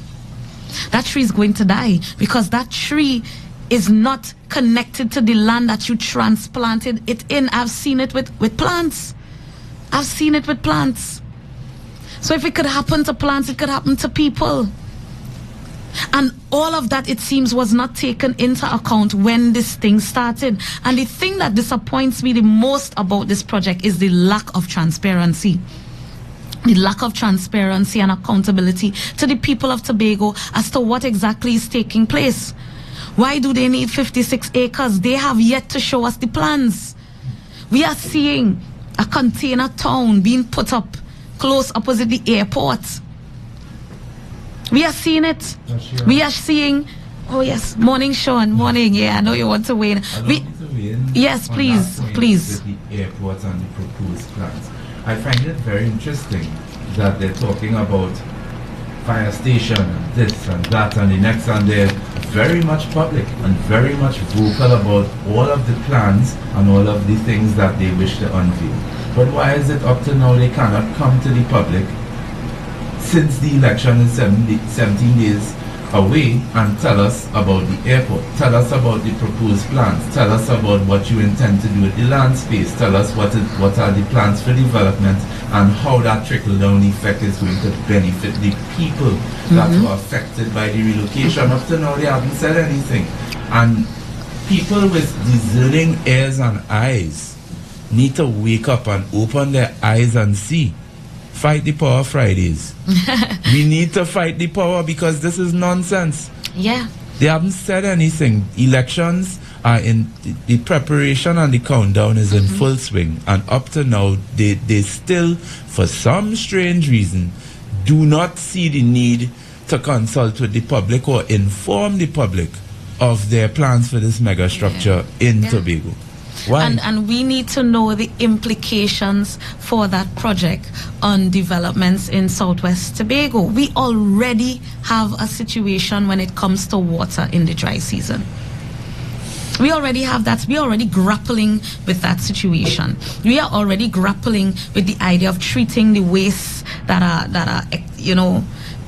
That tree is going to die because that tree is not connected to the land that you transplanted it in. I've seen it with plants. I've seen it with plants. So if it could happen to plants, it could happen to people. And all of that, it seems, was not taken into account when this thing started. And the thing that disappoints me the most about this project is the lack of transparency. The lack of transparency and accountability to the people of Tobago as to what exactly is taking place. Why do they need 56 acres? They have yet to show us the plans. We are seeing a container town being put up close opposite the airport. We are seeing it. We are seeing. Oh yes, morning, Sean. Morning. Yeah, I know you want to weigh in. Yes, please. With the airports and the proposed plans, I find it very interesting that they're talking about fire station and this and that and the next, and they're very much public and very much vocal about all of the plans and all of the things that they wish to unveil. But why is it up to now they cannot come to the public since the election is 17 days away and tell us about the airport, tell us about the proposed plans, tell us about what you intend to do with the land space, tell us what are the plans for development and how that trickle-down effect is going to benefit the people that were affected by the relocation. Up to now they haven't said anything. And people with discerning ears and eyes need to wake up and open their eyes and see. Fight the power Fridays. We need to fight the power because this is nonsense. Yeah. They haven't said anything. Elections are in the preparation and the countdown is in full swing. And up to now, they still, for some strange reason, do not see the need to consult with the public or inform the public of their plans for this mega structure in Tobago. Why? And we need to know the implications for that project on developments in Southwest Tobago. We already have a situation when it comes to water in the dry season. We already have that. We are already grappling with that situation. We are already grappling with the idea of treating the wastes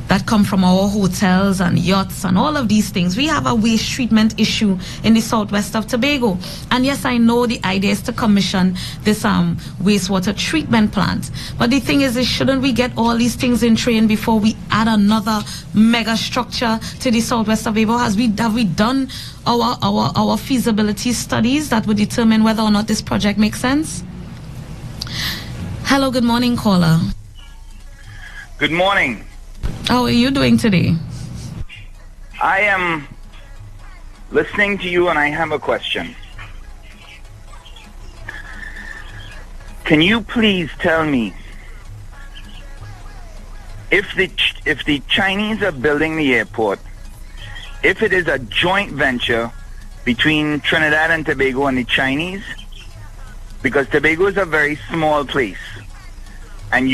that come from our hotels and yachts and all of these things. We have a waste treatment issue in the southwest of Tobago. And yes, I know the idea is to commission this wastewater treatment plant. But the thing is, shouldn't we get all these things in train before we add another mega structure to the southwest of Tobago? Have we done our feasibility studies that would determine whether or not this project makes sense? Hello, good morning, caller. Good morning. How are you doing today? I am listening to you, and I have a question. Can you please tell me if the Chinese are building the airport, if it is a joint venture between Trinidad and Tobago and the Chinese, because Tobago is a very small place, and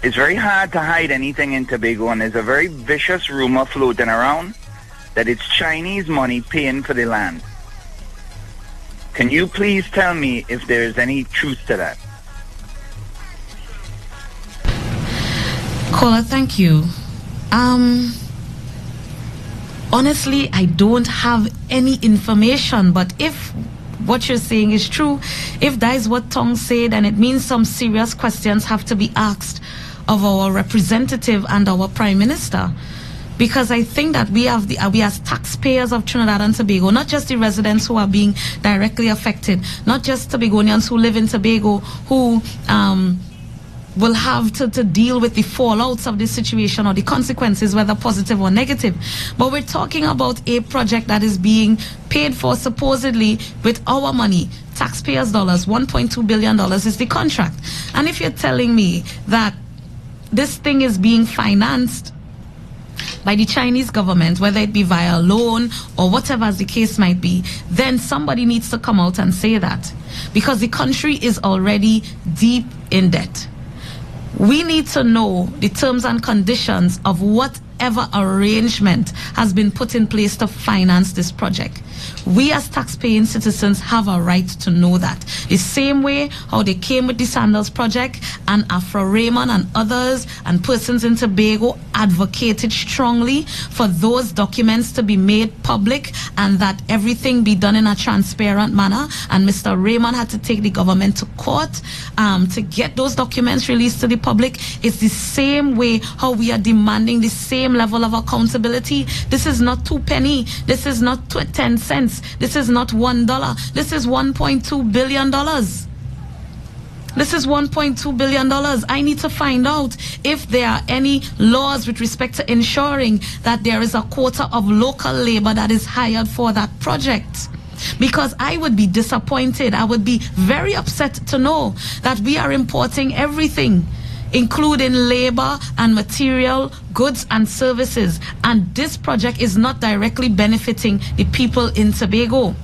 it's very hard to hide anything in Tobago, and there's a very vicious rumor floating around that it's Chinese money paying for the land. Can you please tell me if there is any truth to that? Caller, thank you. Honestly, I don't have any information, but if what you're saying is true, if that is what Tong said, then it means some serious questions have to be asked of our representative and our Prime Minister. Because I think that we as taxpayers of Trinidad and Tobago, not just the residents who are being directly affected, not just Tobagonians who live in Tobago, who will have to deal with the fallouts of this situation or the consequences, whether positive or negative. But we're talking about a project that is being paid for supposedly with our money, taxpayers' dollars. $1.2 billion is the contract. And if you're telling me that this thing is being financed by the Chinese government, whether it be via loan or whatever as the case might be, then somebody needs to come out and say that, because the country is already deep in debt. We need to know the terms and conditions of whatever arrangement has been put in place to finance this project. We as taxpaying citizens have a right to know that. The same way how they came with the Sandals project, and Afro Raymond and others and persons in Tobago advocated strongly for those documents to be made public and that everything be done in a transparent manner. And Mr. Raymond had to take the government to court to get those documents released to the public. It's the same way how we are demanding the same level of accountability. This is not 2 pennies. This is not 10 cents. This is not $1. This is $1.2 billion. This is $1.2 billion. I need to find out if there are any laws with respect to ensuring that there is a quota of local labor that is hired for that project. Because I would be disappointed. I would be very upset to know that we are importing everything, including labor and material, goods and services. And this project is not directly benefiting the people in Tobago.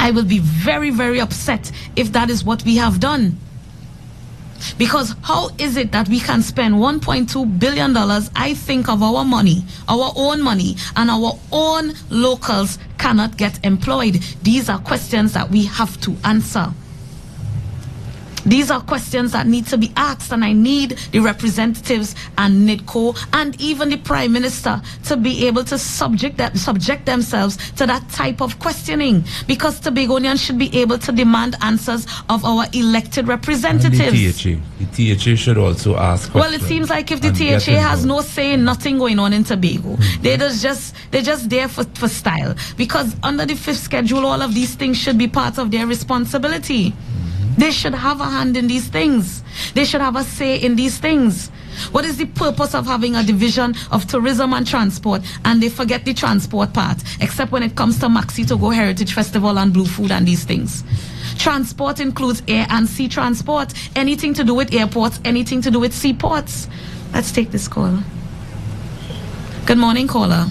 I will be very, very upset if that is what we have done. Because how is it that we can spend $1.2 billion, I think, of our money, our own money, and our own locals cannot get employed? These are questions that we have to answer. These are questions that need to be asked, and I need the representatives and NIDCO and even the Prime Minister to be able to subject themselves to that type of questioning, because Tobagonians should be able to demand answers of our elected representatives. And the THA should also ask questions. Well, it seems like if the THA has no say in nothing going on in Tobago, they're just there for style, because under the 5th schedule, all of these things should be part of their responsibility. They should have a hand in these things. They should have a say in these things. What is the purpose of having a division of tourism and transport, and they forget the transport part, except when it comes to Maxi Togo Heritage Festival and Blue Food and these things? Transport includes air and sea transport, anything to do with airports, anything to do with seaports. Let's take this call. Good morning, caller.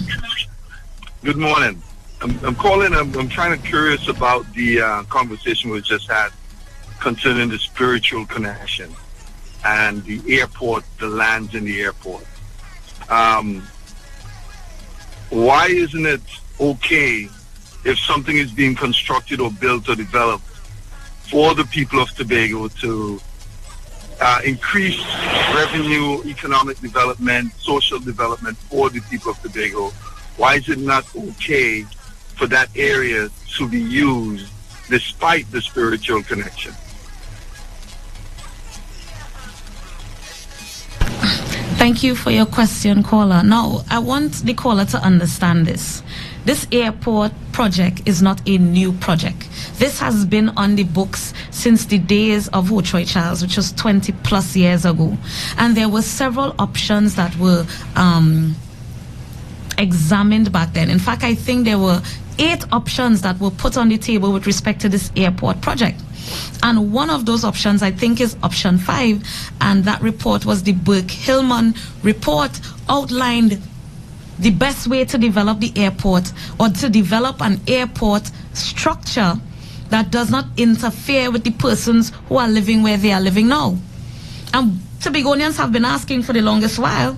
Good morning. I'm calling, I'm trying to curious about the conversation we just had concerning the spiritual connection and the airport, the lands in the airport. Why isn't it okay if something is being constructed or built or developed for the people of Tobago to increase revenue, economic development, social development for the people of Tobago? Why is it not okay for that area to be used despite the spiritual connection? Thank you for your question, caller. Now, I want the caller to understand this. This airport project is not a new project. This has been on the books since the days of Ho Choi Charles, which was 20 plus years ago. And there were several options that were examined back then. In fact, I think there were 8 options that were put on the table with respect to this airport project. And one of those options, I think, is option 5. And that report was the Burke-Hillman report, outlined the best way to develop the airport, or to develop an airport structure that does not interfere with the persons who are living where they are living now. And Tobagonians have been asking for the longest while,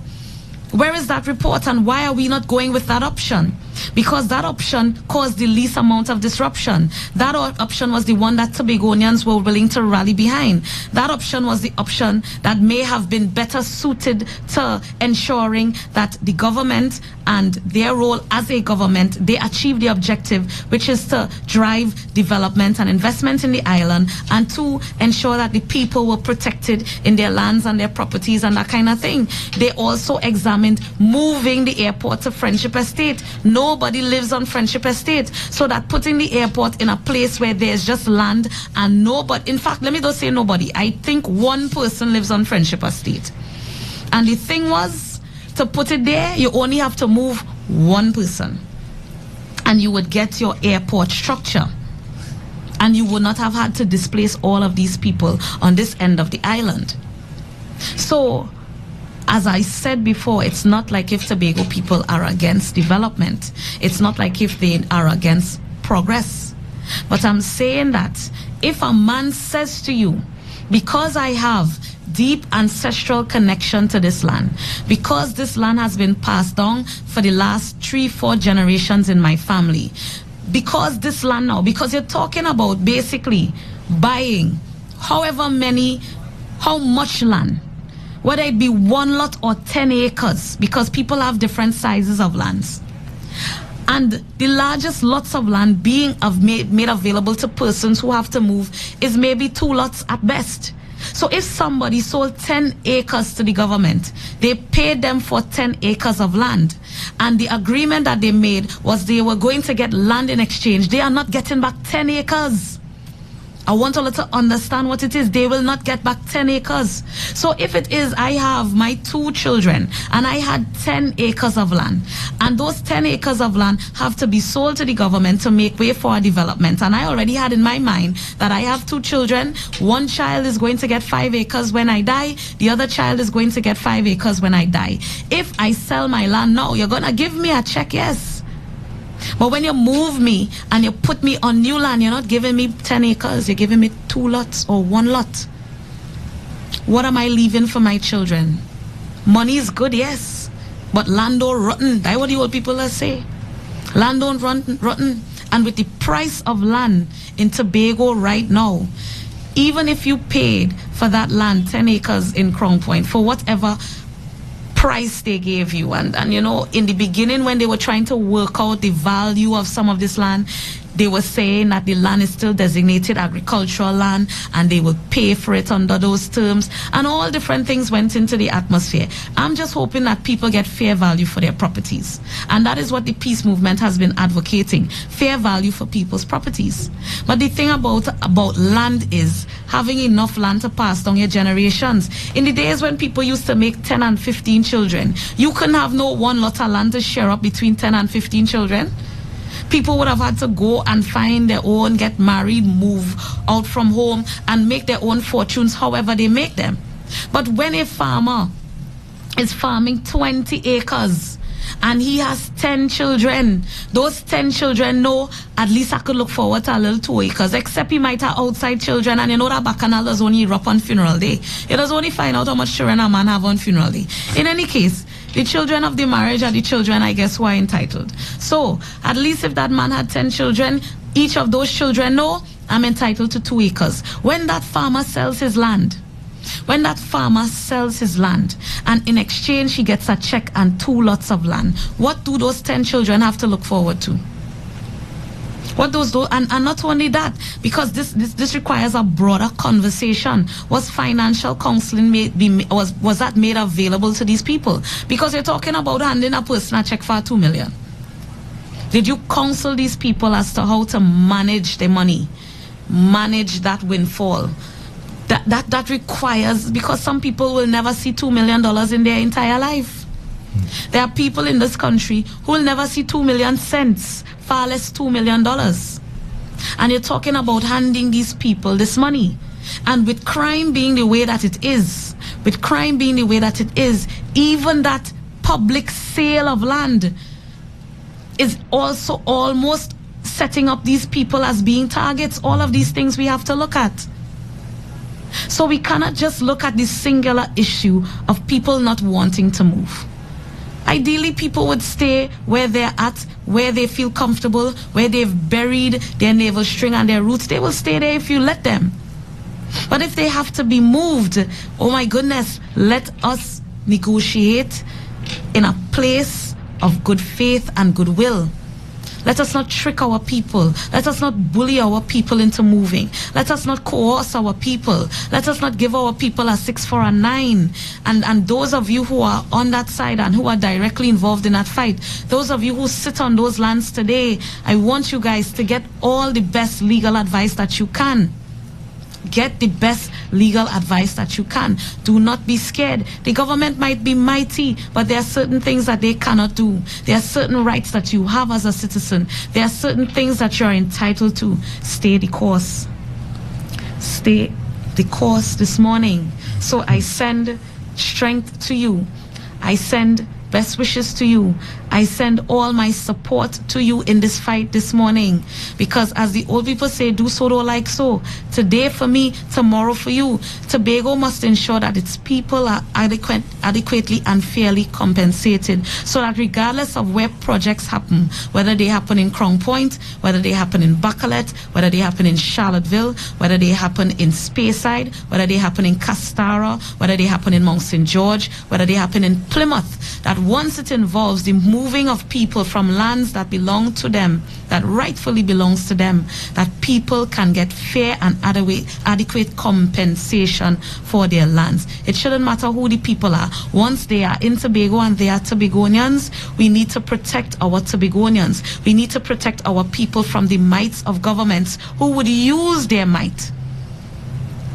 where is that report and why are we not going with that option? Because that option caused the least amount of disruption. That option was the one that Tobagonians were willing to rally behind. That option was the option that may have been better suited to ensuring that the government and their role as a government, they achieve the objective, which is to drive development and investment in the island, and to ensure that the people were protected in their lands and their properties and that kind of thing. They also examined moving the airport to Friendship Estate. Nobody lives on Friendship Estate, so that putting the airport in a place where there's just land and nobody, in fact, let me just say nobody, I think one person lives on Friendship Estate. And the thing was, to put it there, you only have to move one person and you would get your airport structure, and you would not have had to displace all of these people on this end of the island. So, as I said before, it's not like if Tobago people are against development. It's not like if they are against progress. But I'm saying that if a man says to you, because I have deep ancestral connection to this land, because this land has been passed down for the last 3-4 generations in my family, because this land now, because you're talking about basically buying how much land, whether it be 1 lot or 10 acres, because people have different sizes of lands. And the largest lots of land being made available to persons who have to move is maybe 2 lots at best. So if somebody sold 10 acres to the government, they paid them for 10 acres of land. And the agreement that they made was they were going to get land in exchange. They are not getting back 10 acres. I want all to understand what it is. They will not get back 10 acres. So if it is, I have my 2 children and I had 10 acres of land, and those 10 acres of land have to be sold to the government to make way for a development. And I already had in my mind that I have 2 children. One child is going to get 5 acres when I die. The other child is going to get 5 acres when I die. If I sell my land now, you're going to give me a check, yes. But when you move me and you put me on new land, you're not giving me 10 acres, you're giving me 2 lots or 1 lot. What am I leaving for my children? Money is good, yes, but land don't rotten. That's what the old people say. Land don't rotten. And with the price of land in Tobago right now, even if you paid for that land, 10 acres in Crown Point, for whatever price they gave you, and you know, in the beginning when they were trying to work out the value of some of this land, they were saying that the land is still designated agricultural land and they will pay for it under those terms, and all different things went into the atmosphere. I'm just hoping that people get fair value for their properties, and that is what the peace movement has been advocating, fair value for people's properties. But the thing about land is having enough land to pass down your generations. In the days when people used to make 10 and 15 children, you couldn't have no 1 lot of land to share up between 10 and 15 children. People would have had to go and find their own, get married, move out from home, and make their own fortunes however they make them. But when a farmer is farming 20 acres and he has 10 children, those 10 children know, at least I could look forward to a little 2 acres, except he might have outside children, and you know that bacchanal does only erupt on funeral day. He does only find out how much children a man have on funeral day. In any case, the children of the marriage are the children, I guess, who are entitled. So, at least if that man had 10 children, each of those children know, I'm entitled to 2 acres. When that farmer sells his land, and in exchange he gets a check and 2 lots of land, what do those 10 children have to look forward to? What those do, and not only that, because this requires a broader conversation. Was financial counseling was that made available to these people? Because you're talking about handing a person a check for $2 million. Did you counsel these people as to how to manage their money, manage that windfall? That requires, because some people will never see $2 million in their entire life. There are people in this country who will never see 2 million cents, far less $2 million. And you're talking about handing these people this money. And with crime being the way that it is, even that public sale of land is also almost setting up these people as being targets. All of these things we have to look at. So we cannot just look at this singular issue of people not wanting to move. Ideally, people would stay where they're at, where they feel comfortable, where they've buried their navel string and their roots. They will stay there if you let them. But if they have to be moved, oh my goodness, let us negotiate in a place of good faith and goodwill. Let us not trick our people. Let us not bully our people into moving. Let us not coerce our people. Let us not give our people a 6 for a 9. And those of you who are on that side and who are directly involved in that fight, those of you who sit on those lands today, I want you guys to get all the best legal advice that you can. Get the best legal advice that you can. Do not be scared. The government might be mighty, but there are certain things that they cannot do. There are certain rights that you have as a citizen. There are certain things that you are entitled to. Stay the course. Stay the course this morning. So I send strength to you. I send best wishes to you. I send all my support to you in this fight this morning. Because as the old people say, do so, do like so. Today for me, tomorrow for you. Tobago must ensure that its people are adequately and fairly compensated. So that regardless of where projects happen, whether they happen in Crown Point, whether they happen in Bacalet, whether they happen in Charlottesville, whether they happen in Speyside, whether they happen in Castara, whether they happen in Mount St. George, whether they happen in Plymouth, that once it involves the moving of people from lands that belong to them, that rightfully belongs to them, that people can get fair and adequate compensation for their lands. It shouldn't matter who the people are. Once they are in Tobago and they are Tobagonians, we need to protect our Tobagonians. We need to protect our people from the might of governments who would use their might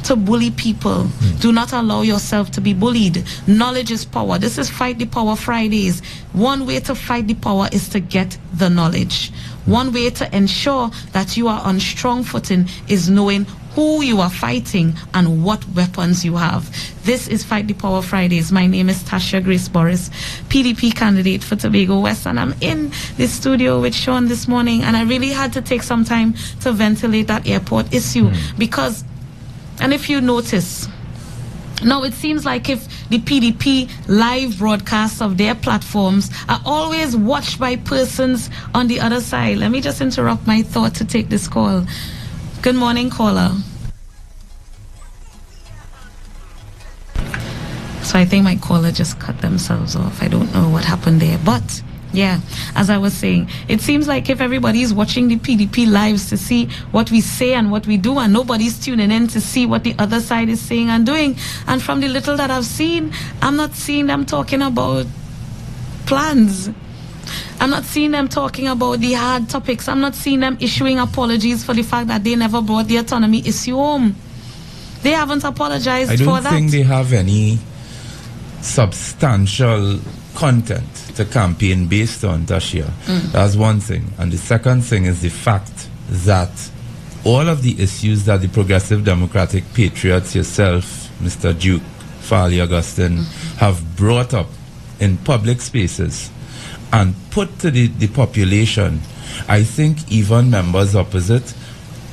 to bully people. Do not allow yourself to be bullied. Knowledge is power. This is Fight the Power Fridays. One way to fight the power is to get the knowledge. One way to ensure that you are on strong footing is knowing who you are fighting and what weapons you have. This is Fight the Power Fridays. My name is Tasha Grace Boris, PDP candidate for Tobago West, and I'm in the studio with Sean this morning, and I really had to take some time to ventilate that airport issue because, and if you notice, now it seems like if the PDP live broadcasts of their platforms are always watched by persons on the other side. Let me just interrupt my thought to take this call. Good morning, caller. So I think my caller just cut themselves off. I don't know what happened there, but yeah, as I was saying, it seems like if everybody is watching the PDP lives to see what we say and what we do, and nobody's tuning in to see what the other side is saying and doing. And from the little that I've seen, I'm not seeing them talking about plans. I'm not seeing them talking about the hard topics. I'm not seeing them issuing apologies for the fact that they never brought the autonomy issue home. They haven't apologized for that. I don't think they have any substantial content to campaign based on, Tashia. That's one thing. And the second thing is the fact that all of the issues that the Progressive Democratic Patriots, yourself, Mr. Duke, Farley Augustine, have brought up in public spaces and put to the population, I think even members opposite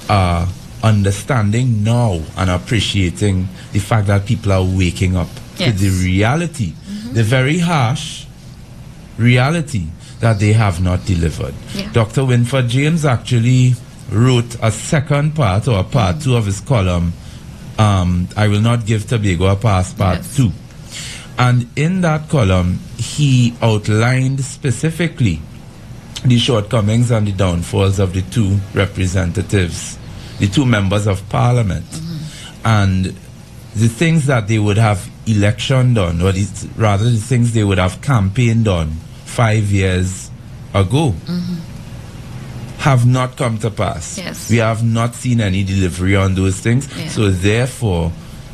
are understanding now and appreciating the fact that people are waking up to the reality, the very harsh reality that they have not delivered. Dr. Winford James actually wrote a second part, or a part 2 of his column, I Will Not Give Tobago a Pass, part 2. And in that column, he outlined specifically the shortcomings and the downfalls of the two representatives, the two members of parliament, and the things that they would have electioned on, or rather the things they would have campaigned on 5 years ago, have not come to pass. We have not seen any delivery on those things. So therefore,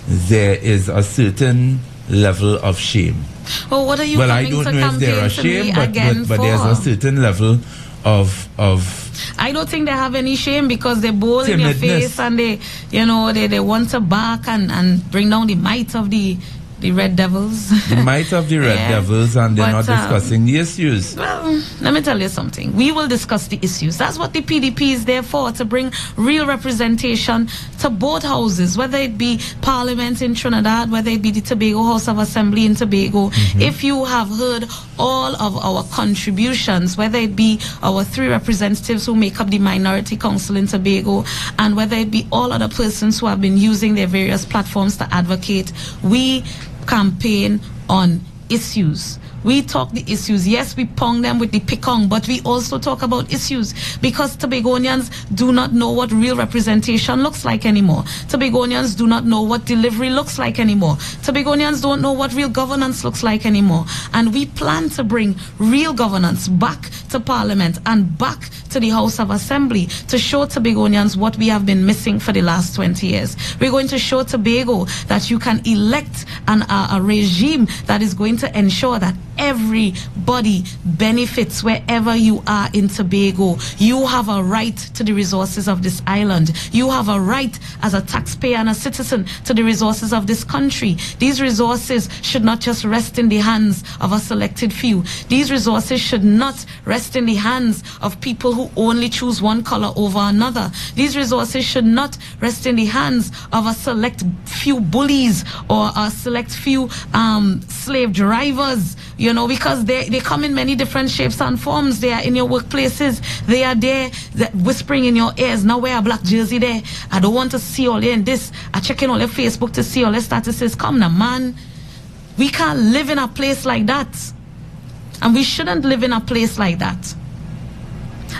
there is a certain level of shame. Well, what are you Well, I coming don't to know if they're campaign to me ashamed, again but there's a for? certain level of I don't think they have any shame because they bowl in your timidness. face and they want to bark and bring down the might of the Red Devils. The might of the Red Yeah. Devils, and they're But, not discussing the issues. Well, let me tell you something. We will discuss the issues. That's what the PDP is there for, to bring real representation to both houses, whether it be Parliament in Trinidad, whether it be the Tobago House of Assembly in Tobago. If you have heard all of our contributions, whether it be our 3 representatives who make up the Minority Council in Tobago, and whether it be all other persons who have been using their various platforms to advocate, we campaign on issues. We talk the issues. Yes, we pong them with the pickong, but we also talk about issues because Tobagonians do not know what real representation looks like anymore. Tobagonians do not know what delivery looks like anymore. Tobagonians don't know what real governance looks like anymore. And we plan to bring real governance back to Parliament and back to the House of Assembly to show Tobagonians what we have been missing for the last 20 years. We're going to show Tobago that you can elect a regime that is going to ensure that everybody benefits wherever you are in Tobago. You have a right to the resources of this island. You have a right as a taxpayer and a citizen to the resources of this country. These resources should not just rest in the hands of a selected few. These resources should not rest in the hands of people who only choose one color over another. These resources should not rest in the hands of a select few bullies or a select few slave drivers, because they come in many different shapes and forms. They are in your workplaces. They are there whispering in your ears, now wear a black jersey there. I don't want to see all in this. I check in all your Facebook to see all your statuses. Come now, man. We can't live in a place like that. And we shouldn't live in a place like that.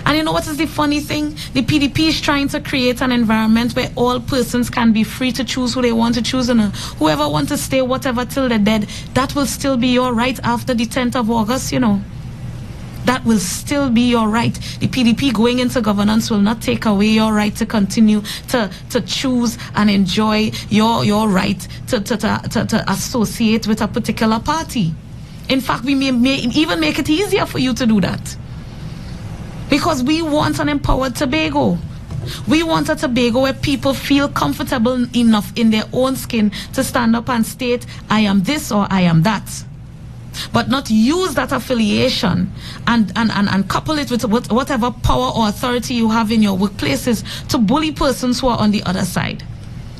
And you know what is the funny thing? The PDP is trying to create an environment where all persons can be free to choose who they want to choose, and whoever wants to stay whatever till they're dead, that will still be your right after the 10th of August, That will still be your right. The PDP going into governance will not take away your right to continue to choose and enjoy your right to associate with a particular party. In fact, we may even make it easier for you to do that. Because we want an empowered Tobago. We want a Tobago where people feel comfortable enough in their own skin to stand up and state, I am this or I am that. But not use that affiliation and couple it with whatever power or authority you have in your workplaces to bully persons who are on the other side.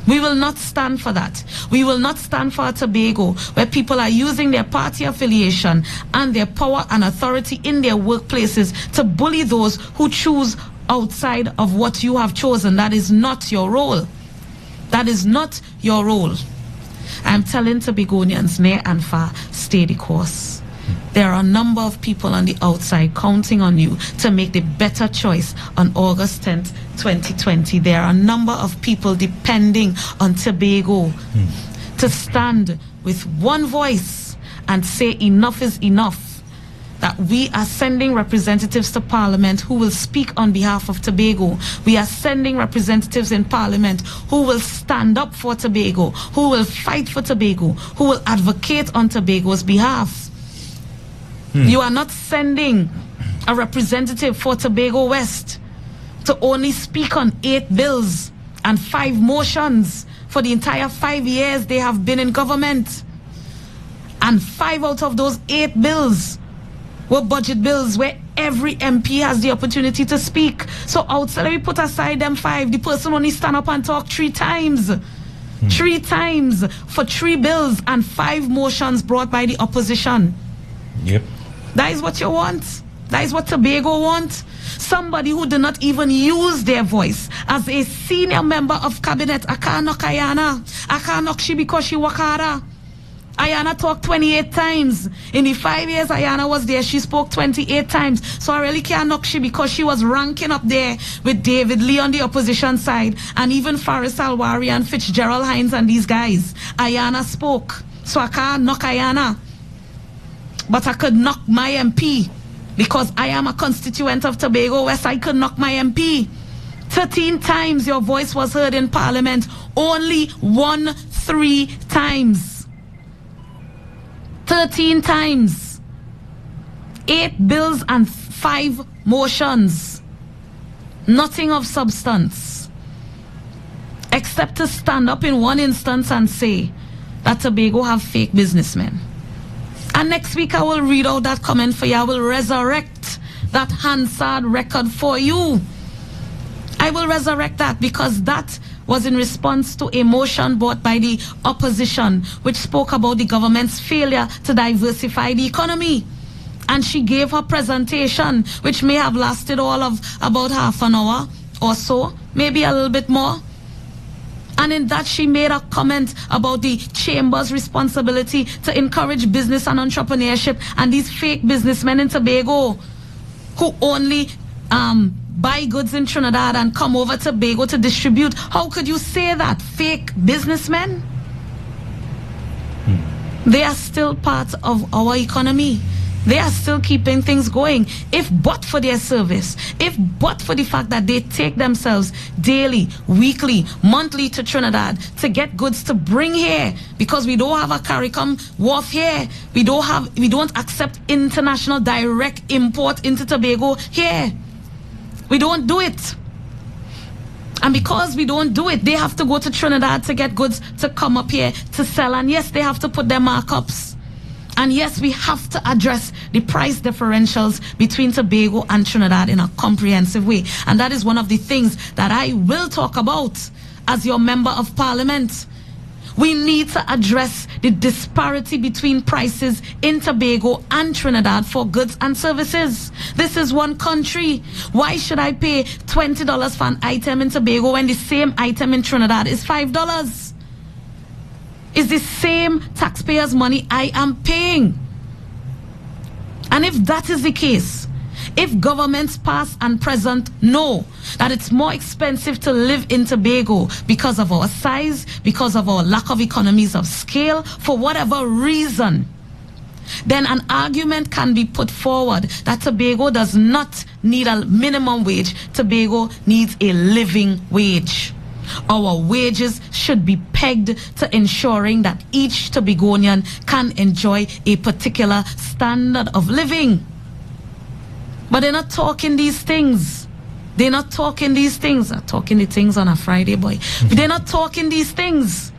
We will not stand for that. We will not stand for a Tobago where people are using their party affiliation and their power and authority in their workplaces to bully those who choose outside of what you have chosen. That is not your role. That is not your role. I'm telling Tobagonians near and far, stay the course. There are a number of people on the outside counting on you to make the better choice on August 10th, 2020. There are a number of people depending on Tobago to stand with one voice and say enough is enough. That we are sending representatives to Parliament who will speak on behalf of Tobago. We are sending representatives in Parliament who will stand up for Tobago, who will fight for Tobago, who will advocate on Tobago's behalf. You are not sending a representative for Tobago West to only speak on 8 bills and 5 motions for the entire 5 years they have been in government. And 5 out of those 8 bills were budget bills where every MP has the opportunity to speak. So outside, let me put aside them 5. The person only stand up and talk 3 times. 3 times for 3 bills and 5 motions brought by the opposition. Yep. That is what you want. That is what Tobago wants. Somebody who did not even use their voice as a senior member of cabinet. I can't knock Ayana. I can't knock she because she work harder. Ayana talked 28 times. In the 5 years Ayana was there, she spoke 28 times. So I really can't knock she because she was ranking up there with David Lee on the opposition side and even Faris Alwari and Fitzgerald Hines and these guys. Ayana spoke. So I can't knock Ayana. But I could knock my MP because I am a constituent of Tobago West. I could knock my MP. 13 times your voice was heard in Parliament. Only 3 times. 13 times. 8 bills and 5 motions. Nothing of substance. Except to stand up in one instance and say that Tobago have fake businessmen. And next week I will read out that comment for you. I will resurrect that Hansard record for you. I will resurrect that because that was in response to a motion brought by the opposition which spoke about the government's failure to diversify the economy. And she gave her presentation, which may have lasted all of about half an hour or so, maybe a little bit more. And in that, she made a comment about the chamber's responsibility to encourage business and entrepreneurship, and these fake businessmen in Tobago who only buy goods in Trinidad and come over to Tobago to distribute. How could you say that? Fake businessmen? They are still part of our economy. They are still keeping things going. If but for their service, if but for the fact that they take themselves daily, weekly, monthly to Trinidad to get goods to bring here, because we don't have a CARICOM wharf here. We don't accept international direct import into Tobago here. We don't do it. And because we don't do it, they have to go to Trinidad to get goods to come up here to sell. And yes, they have to put their markups. And yes, we have to address the price differentials between Tobago and Trinidad in a comprehensive way. And that is one of the things that I will talk about as your member of parliament. We need to address the disparity between prices in Tobago and Trinidad for goods and services. This is one country. Why should I pay $20 for an item in Tobago when the same item in Trinidad is $5? It's the same taxpayers' money I am paying. And if that is the case, if governments past and present know that it's more expensive to live in Tobago because of our size, because of our lack of economies of scale, for whatever reason, then an argument can be put forward that Tobago does not need a minimum wage. Tobago needs a living wage. Our wages should be pegged to ensuring that each Tobagonian can enjoy a particular standard of living. But they're not talking these things. They're not talking these things. They're talking the things on a Friday, boy. They're not talking these things.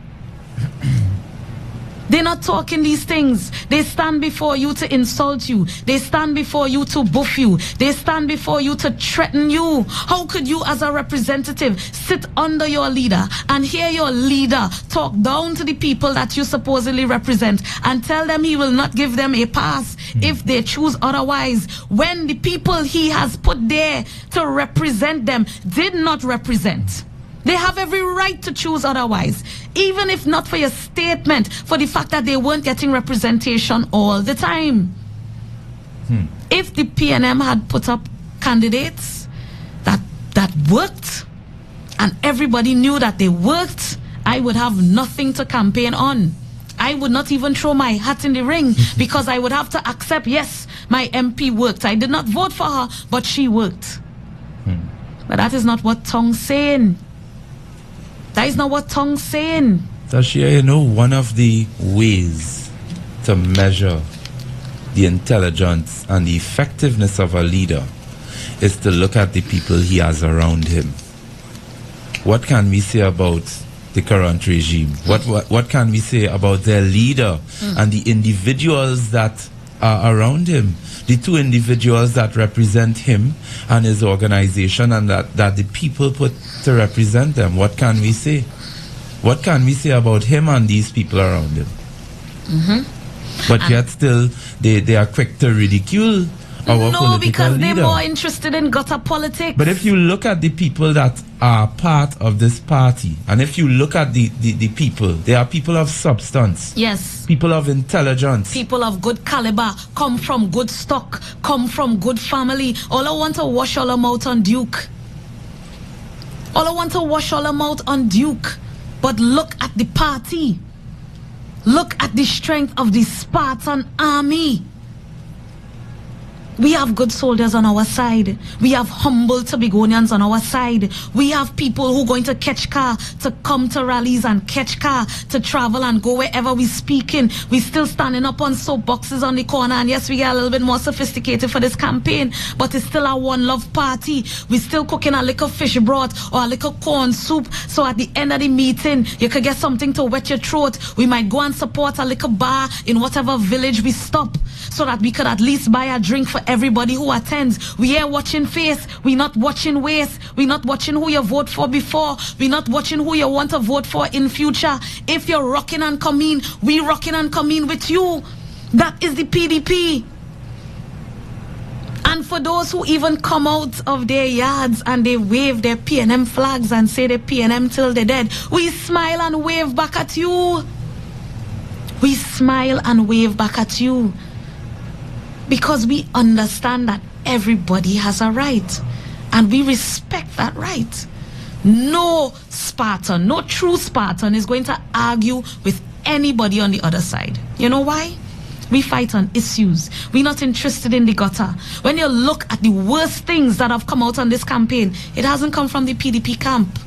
They're not talking these things. They stand before you to insult you. They stand before you to buff you. They stand before you to threaten you. How could you as a representative sit under your leader and hear your leader talk down to the people that you supposedly represent and tell them he will not give them a pass if they choose otherwise, when the people he has put there to represent them did not represent? They have every right to choose otherwise, even if not for your statement, for the fact that they weren't getting representation all the time. If the PNM had put up candidates that worked, and everybody knew that they worked, I would have nothing to campaign on. I would not even throw my hat in the ring because I would have to accept, yes, my MP worked. I did not vote for her, but she worked. But that is not what Tong's saying. That is not what Tong's saying. Tashia, you know, one of the ways to measure the intelligence and the effectiveness of a leader is to look at the people he has around him. What can we say about the current regime? What can we say about their leader and the individuals that are around him? The two individuals that represent him and his organization, and that the people put to represent them. What can we say? What can we say about him and these people around him? But yet still, they are quick to ridicule our political No, because leader. they're more interested in gutter politics. But if you look at the people that are part of this party, and if you look at the people, they are people of substance. Yes. People of intelligence. People of good caliber, come from good stock, come from good family. All I want to wash all them out on Duke. All I want to wash all them out on Duke. But look at the party. Look at the strength of the Spartan army. We have good soldiers on our side. We have humble Tobagonians on our side. We have people who are going to catch car to come to rallies and catch car to travel and go wherever we speaking. We still standing up on soapboxes on the corner, and yes, we get a little bit more sophisticated for this campaign, but it's still our one love party. We still cooking a little fish broth or a little corn soup, so at the end of the meeting, you could get something to wet your throat. We might go and support a little bar in whatever village we stop, so that we could at least buy a drink for everybody who attends. We are watching face. We're not watching waste. We're not watching who you vote for before. We're not watching who you want to vote for in future. If you're rocking and coming, we rocking and coming with you. That is the PDP. And for those who even come out of their yards and they wave their PNM flags and say they're PNM till they're dead, we smile and wave back at you. We smile and wave back at you. Because we understand that everybody has a right. And we respect that right. No Spartan, no true Spartan is going to argue with anybody on the other side. You know why? We fight on issues. We're not interested in the gutter. When you look at the worst things that have come out on this campaign, it hasn't come from the PDP camp.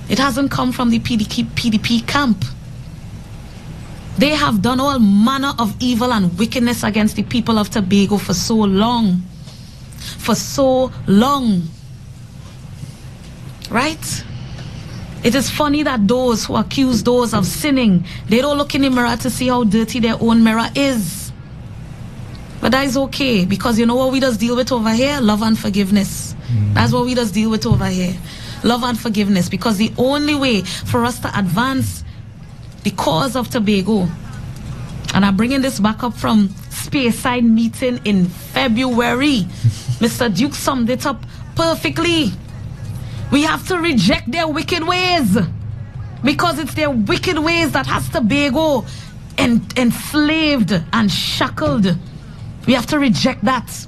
It hasn't come from the PDP camp. They have done all manner of evil and wickedness against the people of Tobago for so long. For so long. Right? It is funny that those who accuse those of sinning, they don't look in the mirror to see how dirty their own mirror is. But that is okay, because you know what we just deal with over here? Love and forgiveness. That's what we just deal with over here. Love and forgiveness, because the only way for us to advance the cause of Tobago, and I'm bringing this back up from Speyside meeting in February. Mr. Duke summed it up perfectly. We have to reject their wicked ways, because it's their wicked ways that has Tobago enslaved and shackled. We have to reject that.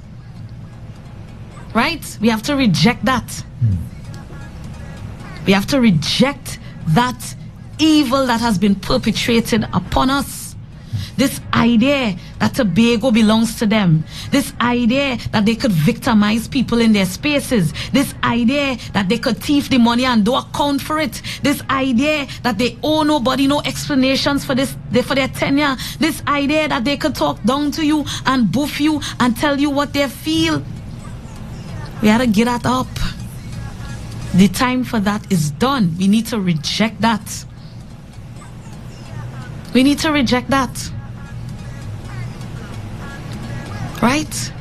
Right? We have to reject that. We have to reject that evil that has been perpetrated upon us. This idea that Tobago belongs to them. This idea that they could victimize people in their spaces. This idea that they could thief the money and don't account for it. This idea that they owe nobody no explanations for their tenure. This idea that they could talk down to you and boof you and tell you what they feel. We gotta get that up. The time for that is done. We need to reject that. We need to reject that. Right?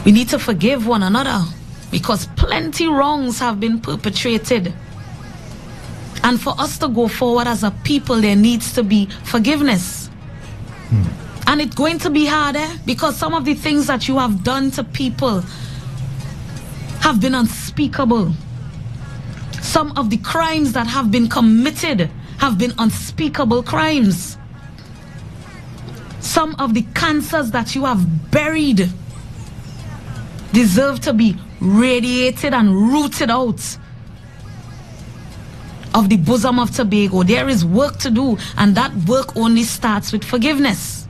We need to forgive one another, because plenty wrongs have been perpetrated. And for us to go forward as a people, there needs to be forgiveness. And it's going to be harder, because some of the things that you have done to people have been unspeakable. Some of the crimes that have been committed have been unspeakable crimes. Some of the cancers that you have buried deserve to be radiated and rooted out of the bosom of Tobago. There is work to do, and that work only starts with forgiveness.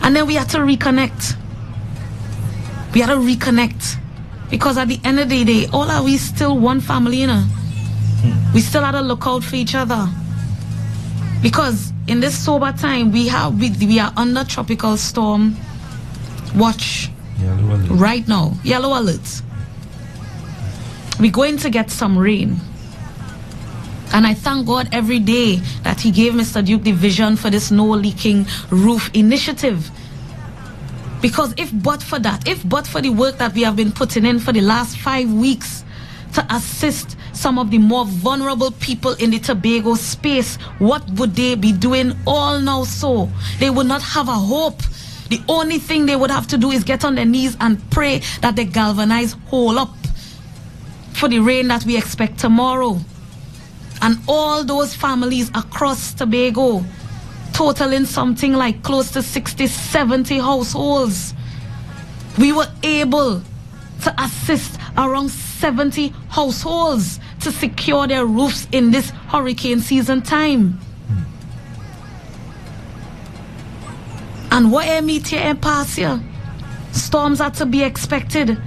And then we have to reconnect. We have to reconnect, because at the end of the day, all are we still one family, you know? We still have to look out for each other, because in this sober time we are under tropical storm watch right now. Yellow alert. We're going to get some rain, and I thank God every day that he gave Mr. Duke the vision for this no leaking roof initiative. Because if but for the work that we have been putting in for the last 5 weeks to assist some of the more vulnerable people in the Tobago space, what would they be doing all now? So they would not have a hope. The only thing they would have to do is get on their knees and pray that they galvanize whole up for the rain that we expect tomorrow. And all those families across Tobago, totaling something like close to 60, 70 households, we were able to assist around 70 households to secure their roofs in this hurricane season time. And what meet here and pass here? Storms are to be expected.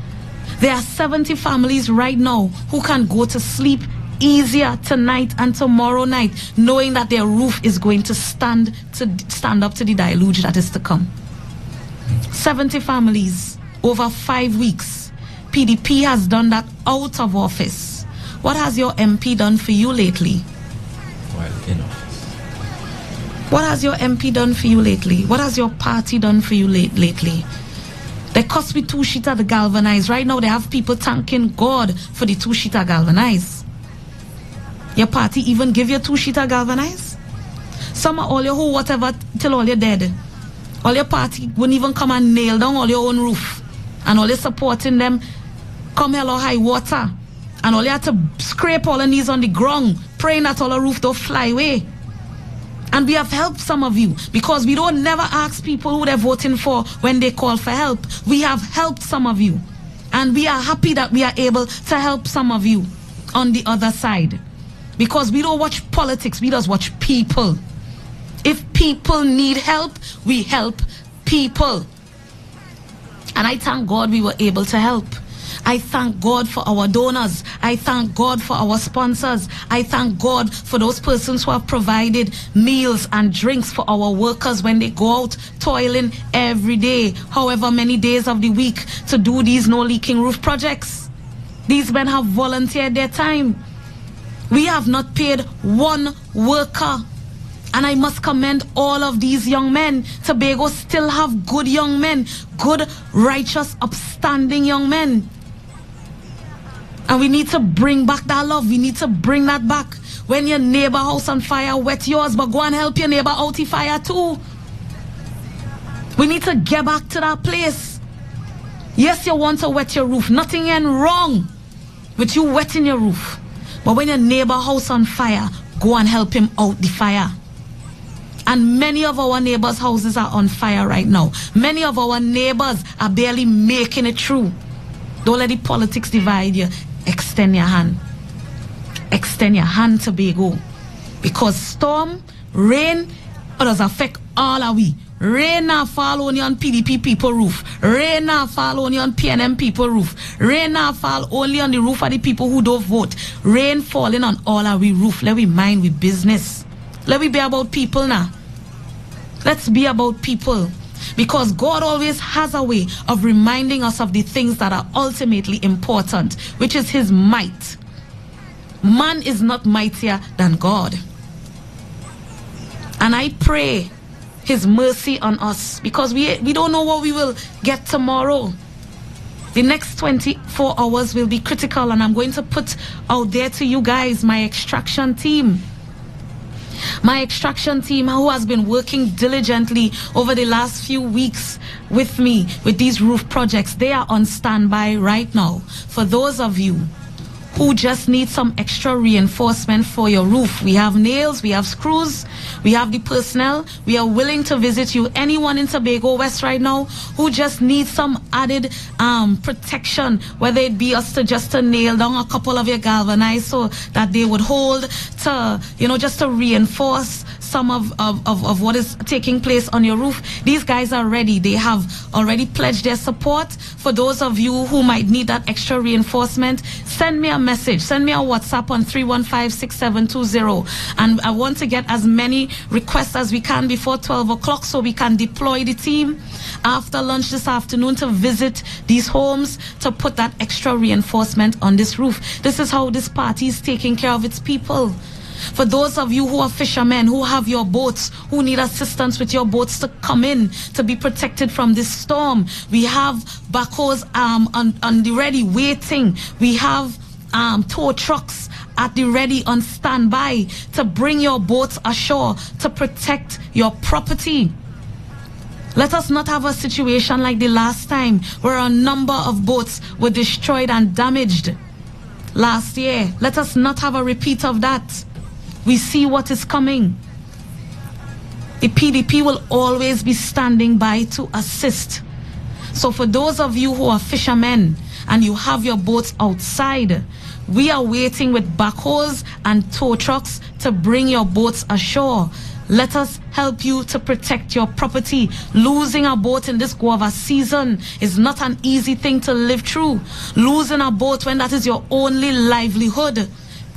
There are 70 families right now who can go to sleep easier tonight and tomorrow night, knowing that their roof is going to stand up to the deluge that is to come. 70 families over 5 weeks. PDP has done that out of office. What has your MP done for you lately? Well, in office. What has your MP done for you lately? What has your party done for you lately? They cost me 2-sheeter to galvanize. Right now they have people thanking God for the 2-sheeter galvanize. Your party even give you 2-sheeter galvanize? Some of all your who whatever till all you're dead. All your party wouldn't even come and nail down all your own roof. And all you supporting them come hell or high water. And all you have to scrape all the knees on the ground, praying that all the roof don't fly away. And we have helped some of you because we don't never ask people who they're voting for when they call for help. We have helped some of you. And we are happy that we are able to help some of you on the other side. Because we don't watch politics, we just watch people. If people need help, we help people. And I thank God we were able to help. I thank God for our donors. I thank God for our sponsors. I thank God for those persons who have provided meals and drinks for our workers when they go out toiling every day, however many days of the week, to do these no-leaking roof projects. These men have volunteered their time. We have not paid one worker. And I must commend all of these young men. Tobago still have good young men, good, righteous, upstanding young men. And we need to bring back that love. We need to bring that back. When your neighbor house on fire, wet yours, but go and help your neighbor out the fire too. We need to get back to that place. Yes, you want to wet your roof. Nothing ain't wrong with you wetting your roof. But when your neighbor house on fire, go and help him out the fire. And many of our neighbors' houses are on fire right now. Many of our neighbors are barely making it through. Don't let the politics divide you. Extend your hand. Extend your hand, Tobago. Because storm, rain, it does affect all of we. Rain now fall only on PDP people roof. Rain now fall only on PNM people roof. Rain now fall only on the roof of the people who don't vote. Rain falling on all of we roof. Let we mind we business. Let we be about people now. Let's be about people. Because God always has a way of reminding us of the things that are ultimately important, which is his might. Man is not mightier than God. And I pray his mercy on us, because we don't know what we will get tomorrow. The next 24 hours will be critical, and I'm going to put out there to you guys my extraction team. My extraction team who has been working diligently over the last few weeks with me with these roof projects. They are on standby right now. For those of you who just need some extra reinforcement for your roof, we have nails, we have screws, we have the personnel. We are willing to visit you. Anyone in Tobago West right now who just needs some added protection, whether it be us to just to nail down a couple of your galvanized so that they would hold, to, you know, just to reinforce some of what is taking place on your roof. These guys are ready. They have already pledged their support. For those of you who might need that extra reinforcement, send me a message. Send me a WhatsApp on 315-6720. And I want to get as many requests as we can before 12 o'clock so we can deploy the team after lunch this afternoon to visit these homes to put that extra reinforcement on this roof. This is how this party is taking care of its people. For those of you who are fishermen, who have your boats, who need assistance with your boats to come in to be protected from this storm, we have backhoes on the ready waiting. We have tow trucks at the ready on standby to bring your boats ashore to protect your property. Let us not have a situation like the last time where a number of boats were destroyed and damaged last year. Let us not have a repeat of that. We see what is coming. The PDP will always be standing by to assist. So for those of you who are fishermen and you have your boats outside, We are waiting with backhoes and tow trucks to bring your boats ashore. Let us help you to protect your property. Losing a boat in this guava season is not an easy thing to live through. Losing a boat when that is your only livelihood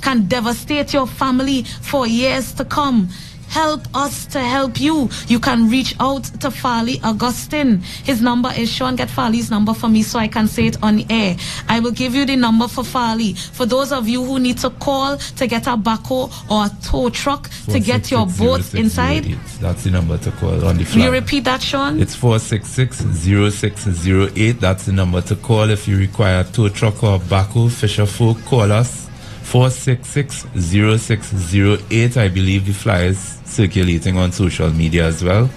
can devastate your family for years to come. Help us to help you. You can reach out to Farley Augustine. His number is, Sean, get Farley's number for me so I can say it on the air. I will give you the number for Farley. For those of you who need to call to get a backhoe or a tow truck to get your boat inside. That's the number to call on the flag. Will you repeat that, Sean? It's 466-0608. That's the number to call if you require a tow truck or a backhoe. Fisher folk, call us. 466-0608. I believe the flyer is circulating on social media as well.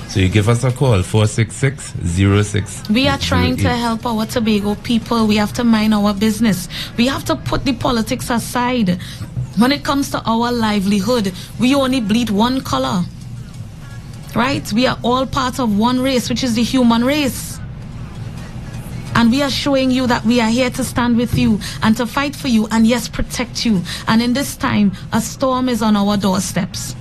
So you give us a call, 466-0608. We are trying to help our Tobago people. We have to mind our business. We have to put the politics aside. When it comes to our livelihood, we only bleed one color. Right? We are all part of one race, which is the human race. And we are showing you that we are here to stand with you and to fight for you and, yes, protect you. And in this time, a storm is on our doorsteps.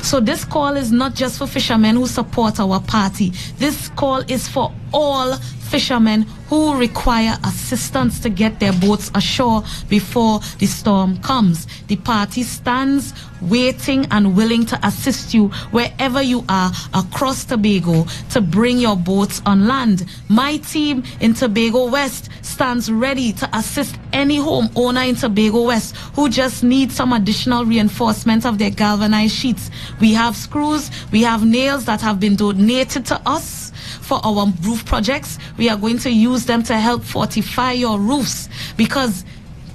So this call is not just for fishermen who support our party. This call is for all fishermen who require assistance to get their boats ashore before the storm comes. The party stands waiting and willing to assist you wherever you are across Tobago to bring your boats on land. My team in Tobago West stands ready to assist any homeowner in Tobago West who just needs some additional reinforcement of their galvanized sheets. We have screws, we have nails that have been donated to us for our roof projects. We are going to use them to help fortify your roofs, because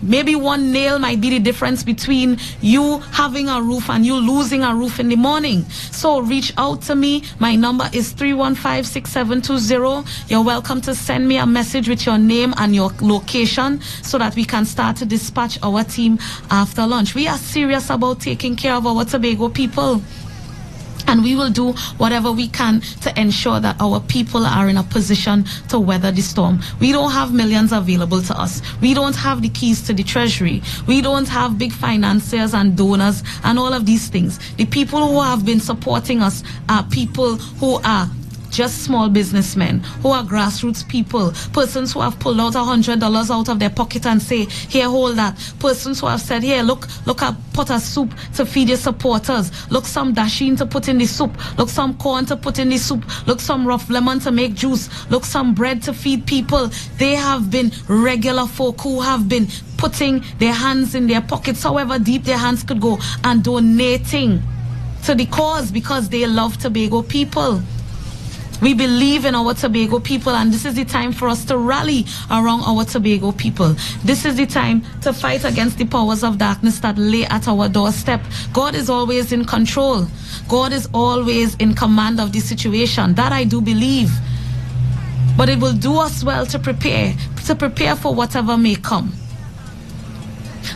maybe one nail might be the difference between you having a roof and you losing a roof in the morning. So reach out to me. My number is 315-6720. You're welcome to send me a message with your name and your location so that we can start to dispatch our team after lunch. We are serious about taking care of our Tobago people. And we will do whatever we can to ensure that our people are in a position to weather the storm. We don't have millions available to us. We don't have the keys to the treasury. We don't have big financiers and donors and all of these things. The people who have been supporting us are people who are just small businessmen, who are grassroots people, persons who have pulled out $100 out of their pocket and say, here, hold that. Persons who have said, here, look a pot of soup to feed your supporters. Look, some dasheen to put in the soup. Look, some corn to put in the soup. Look, some rough lemon to make juice. Look, some bread to feed people. They have been regular folk who have been putting their hands in their pockets, however deep their hands could go, and donating to the cause because they love Tobago people. We believe in our Tobago people, and this is the time for us to rally around our Tobago people. This is the time to fight against the powers of darkness that lay at our doorstep. God is always in control. God is always in command of the situation. That I do believe. But it will do us well to prepare for whatever may come.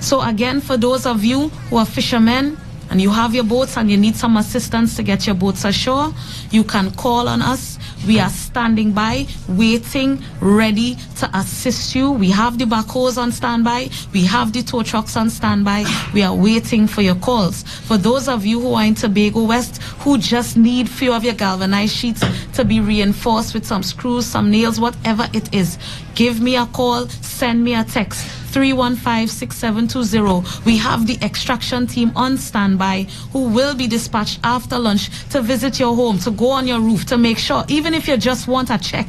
So again, for those of you who are fishermen, and you have your boats and you need some assistance to get your boats ashore, you can call on us. We are standing by, waiting, ready to assist you. We have the backhoes on standby. We have the tow trucks on standby. We are waiting for your calls. For those of you who are in Tobago West who just need few of your galvanized sheets to be reinforced with some screws, some nails, whatever it is, give me a call, send me a text. 315-6720. We have the extraction team on standby who will be dispatched after lunch to visit your home, to go on your roof, to make sure, even if you just want a check,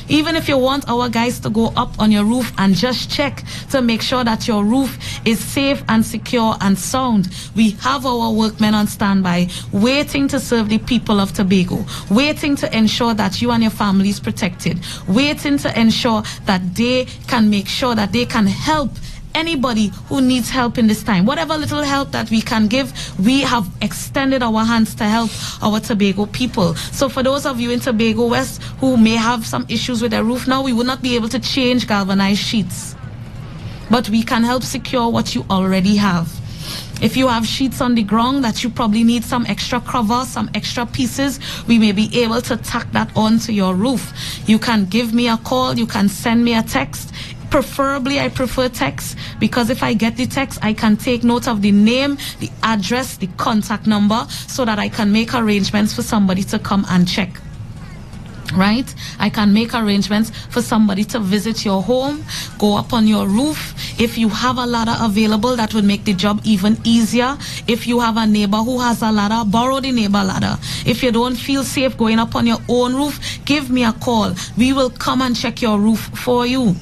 even if you want our guys to go up on your roof and just check to make sure that your roof is safe and secure and sound. We have our workmen on standby, waiting to serve the people of Tobago, waiting to ensure that you and your family is protected, waiting to ensure that they can make sure that they can help anybody who needs help in this time. Whatever little help that we can give, we have extended our hands to help our Tobago people. So for those of you in Tobago West who may have some issues with their roof now, we will not be able to change galvanized sheets, but we can help secure what you already have. If you have sheets on the ground that you probably need some extra cover, some extra pieces, we may be able to tack that onto your roof. You can give me a call, you can send me a text. Preferably, I prefer text, because if I get the text, I can take note of the name, the address, the contact number, so that I can make arrangements for somebody to come and check. Right? I can make arrangements for somebody to visit your home, go up on your roof. If you have a ladder available, that would make the job even easier. If you have a neighbor who has a ladder, borrow the neighbor ladder. If you don't feel safe going up on your own roof, give me a call. We will come and check your roof for you.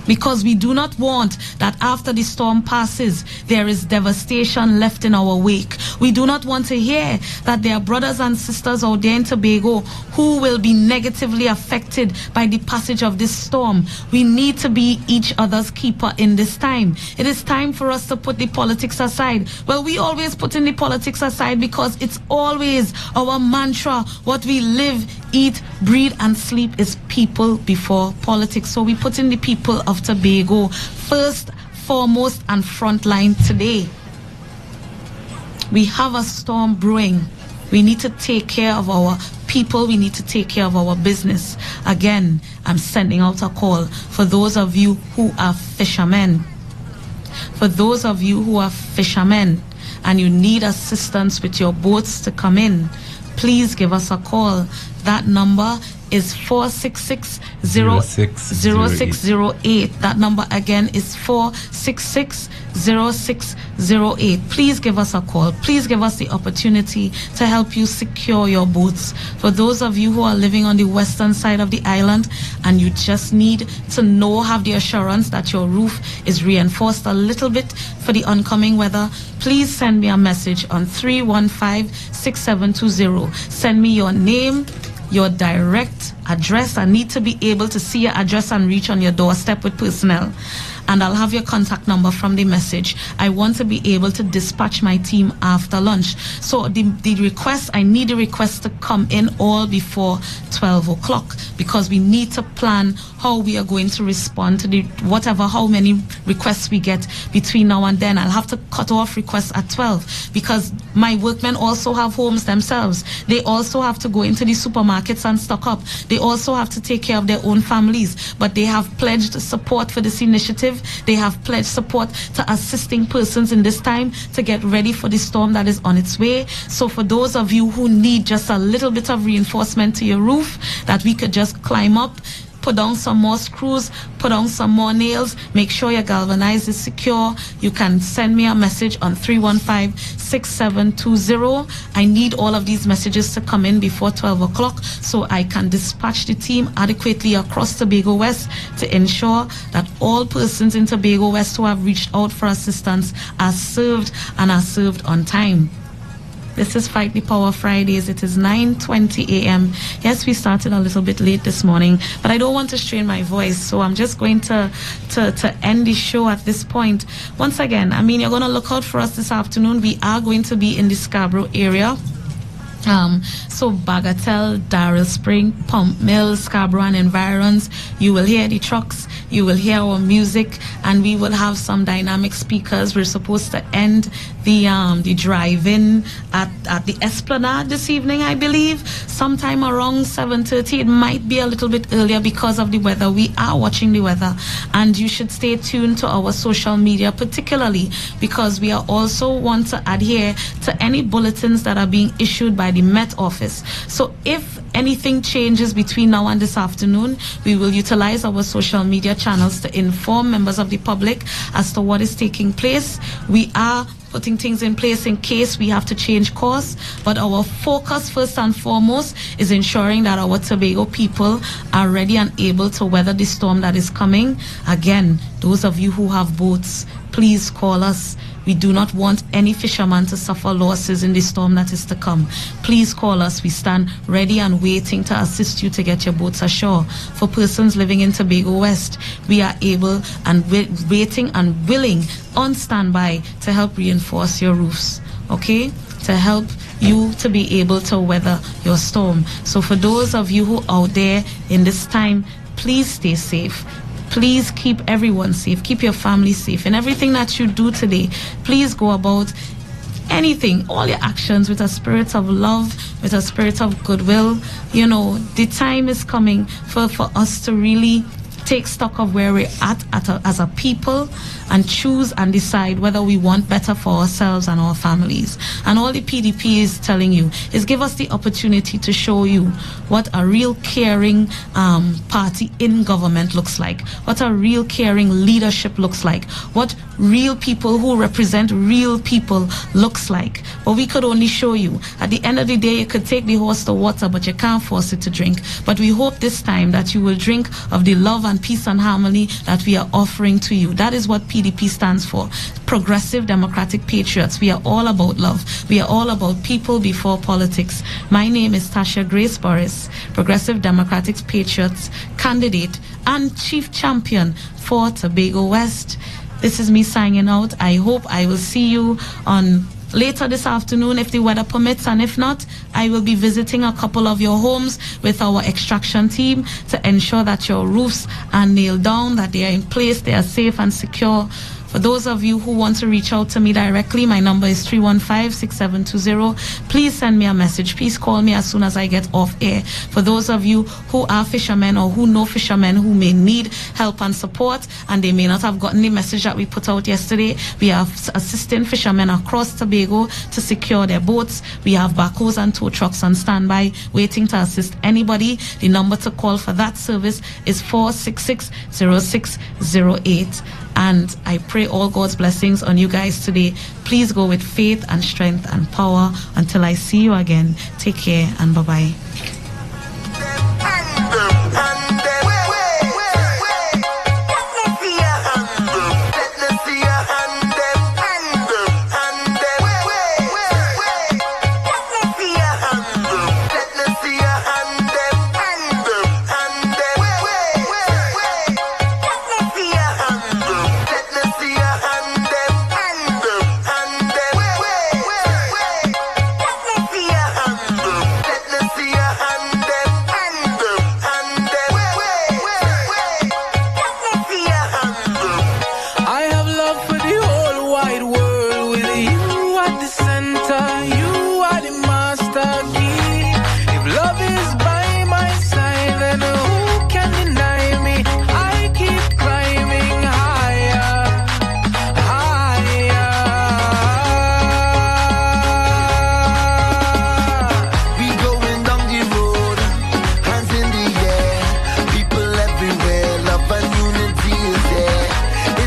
Because we do not want that after the storm passes, there is devastation left in our wake. We do not want to hear that there are brothers and sisters out there in Tobago who will be negatively affected by the passage of this storm. We need to be each other's keeper in this time. It is time for us to put the politics aside. Well, we always put in the politics aside because it's always our mantra. What we live, eat, breathe, and sleep is people before politics. So we put in the people of Tobago first, foremost, and frontline today. We have a storm brewing. We need to take care of our people. We need to take care of our business. Again, I'm sending out a call for those of you who are fishermen. For those of you who are fishermen and you need assistance with your boats to come in, please give us a call. That number is 466-0608. That number again is 466-0608. Please give us a call. Please give us the opportunity to help you secure your boats. For those of you who are living on the western side of the island and you just need to have the assurance that your roof is reinforced a little bit for the oncoming weather, please send me a message on 315-6720. Send me your name, your direct address. I need to be able to see your address and reach on your doorstep with personnel. And I'll have your contact number from the message. I want to be able to dispatch my team after lunch. So the request, I need the request to come in all before 12 o'clock because we need to plan how we are going to respond to how many requests we get between now and then. I'll have to cut off requests at 12 because my workmen also have homes themselves. They also have to go into the supermarkets and stock up. They also have to take care of their own families. But they have pledged support for this initiative. They have pledged support to assisting persons in this time to get ready for the storm that is on its way. So for those of you who need just a little bit of reinforcement to your roof, that we could just climb up, put down some more screws, put down some more nails, make sure your galvanized is secure, you can send me a message on 315-6720. I need all of these messages to come in before 12 o'clock so I can dispatch the team adequately across Tobago West to ensure that all persons in Tobago West who have reached out for assistance are served and are served on time. This is Fight the Power Fridays. It is 9:20 a.m. Yes, we started a little bit late this morning, but I don't want to strain my voice, so I'm just going to end the show at this point. Once again, you're going to look out for us this afternoon. We are going to be in the Scarborough area. So Bagatelle, Darrell Spring, Pump Mill, Scarborough and environs. You will hear the trucks, you will hear our music, and we will have some dynamic speakers. We're supposed to end the drive-in at the Esplanade this evening, I believe, sometime around 7:30. It might be a little bit earlier because of the weather. We are watching the weather, and you should stay tuned to our social media, particularly because we are also want to adhere to any bulletins that are being issued by the Met Office. So if anything changes between now and this afternoon, we will utilize our social media channels to inform members of the public as to what is taking place. We are putting things in place in case we have to change course, but our focus first and foremost is ensuring that our Tobago people are ready and able to weather the storm that is coming. Again, those of you who have boats, please call us. We do not want any fisherman to suffer losses in the storm that is to come. Please call us. We stand ready and waiting to assist you to get your boats ashore. For persons living in Tobago West, we are able and waiting and willing on standby to help reinforce your roofs, okay? To help you to be able to weather your storm. So for those of you who are out there in this time, please stay safe. Please keep everyone safe. Keep your family safe. And everything that you do today, please go about anything, all your actions with a spirit of love, with a spirit of goodwill. The time is coming for us to really take stock of where we're at as a people, and choose and decide whether we want better for ourselves and our families. And all the PDP is telling you is give us the opportunity to show you what a real caring party in government looks like, what a real caring leadership looks like, what real people who represent real people looks like. But we could only show you. At the end of the day, you could take the horse to water, but you can't force it to drink. But we hope this time that you will drink of the love and peace and harmony that we are offering to you. That is what PDP stands for. Progressive Democratic Patriots. We are all about love. We are all about people before politics. My name is Tasha Grace Boris, Progressive Democratic Patriots candidate and chief champion for Tobago West. This is me signing out. I hope I will see you on later this afternoon if the weather permits, and if not, I will be visiting a couple of your homes with our extraction team to ensure that your roofs are nailed down, that they are in place, they are safe and secure. For those of you who want to reach out to me directly, my number is 315-6720. Please send me a message. Please call me as soon as I get off air. For those of you who are fishermen or who know fishermen who may need help and support and they may not have gotten the message that we put out yesterday, we are assisting fishermen across Tobago to secure their boats. We have backhoes and tow trucks on standby waiting to assist anybody. The number to call for that service is 466-0608. And I pray all God's blessings on you guys today. Please go with faith and strength and power. Until I see you again, take care and bye-bye.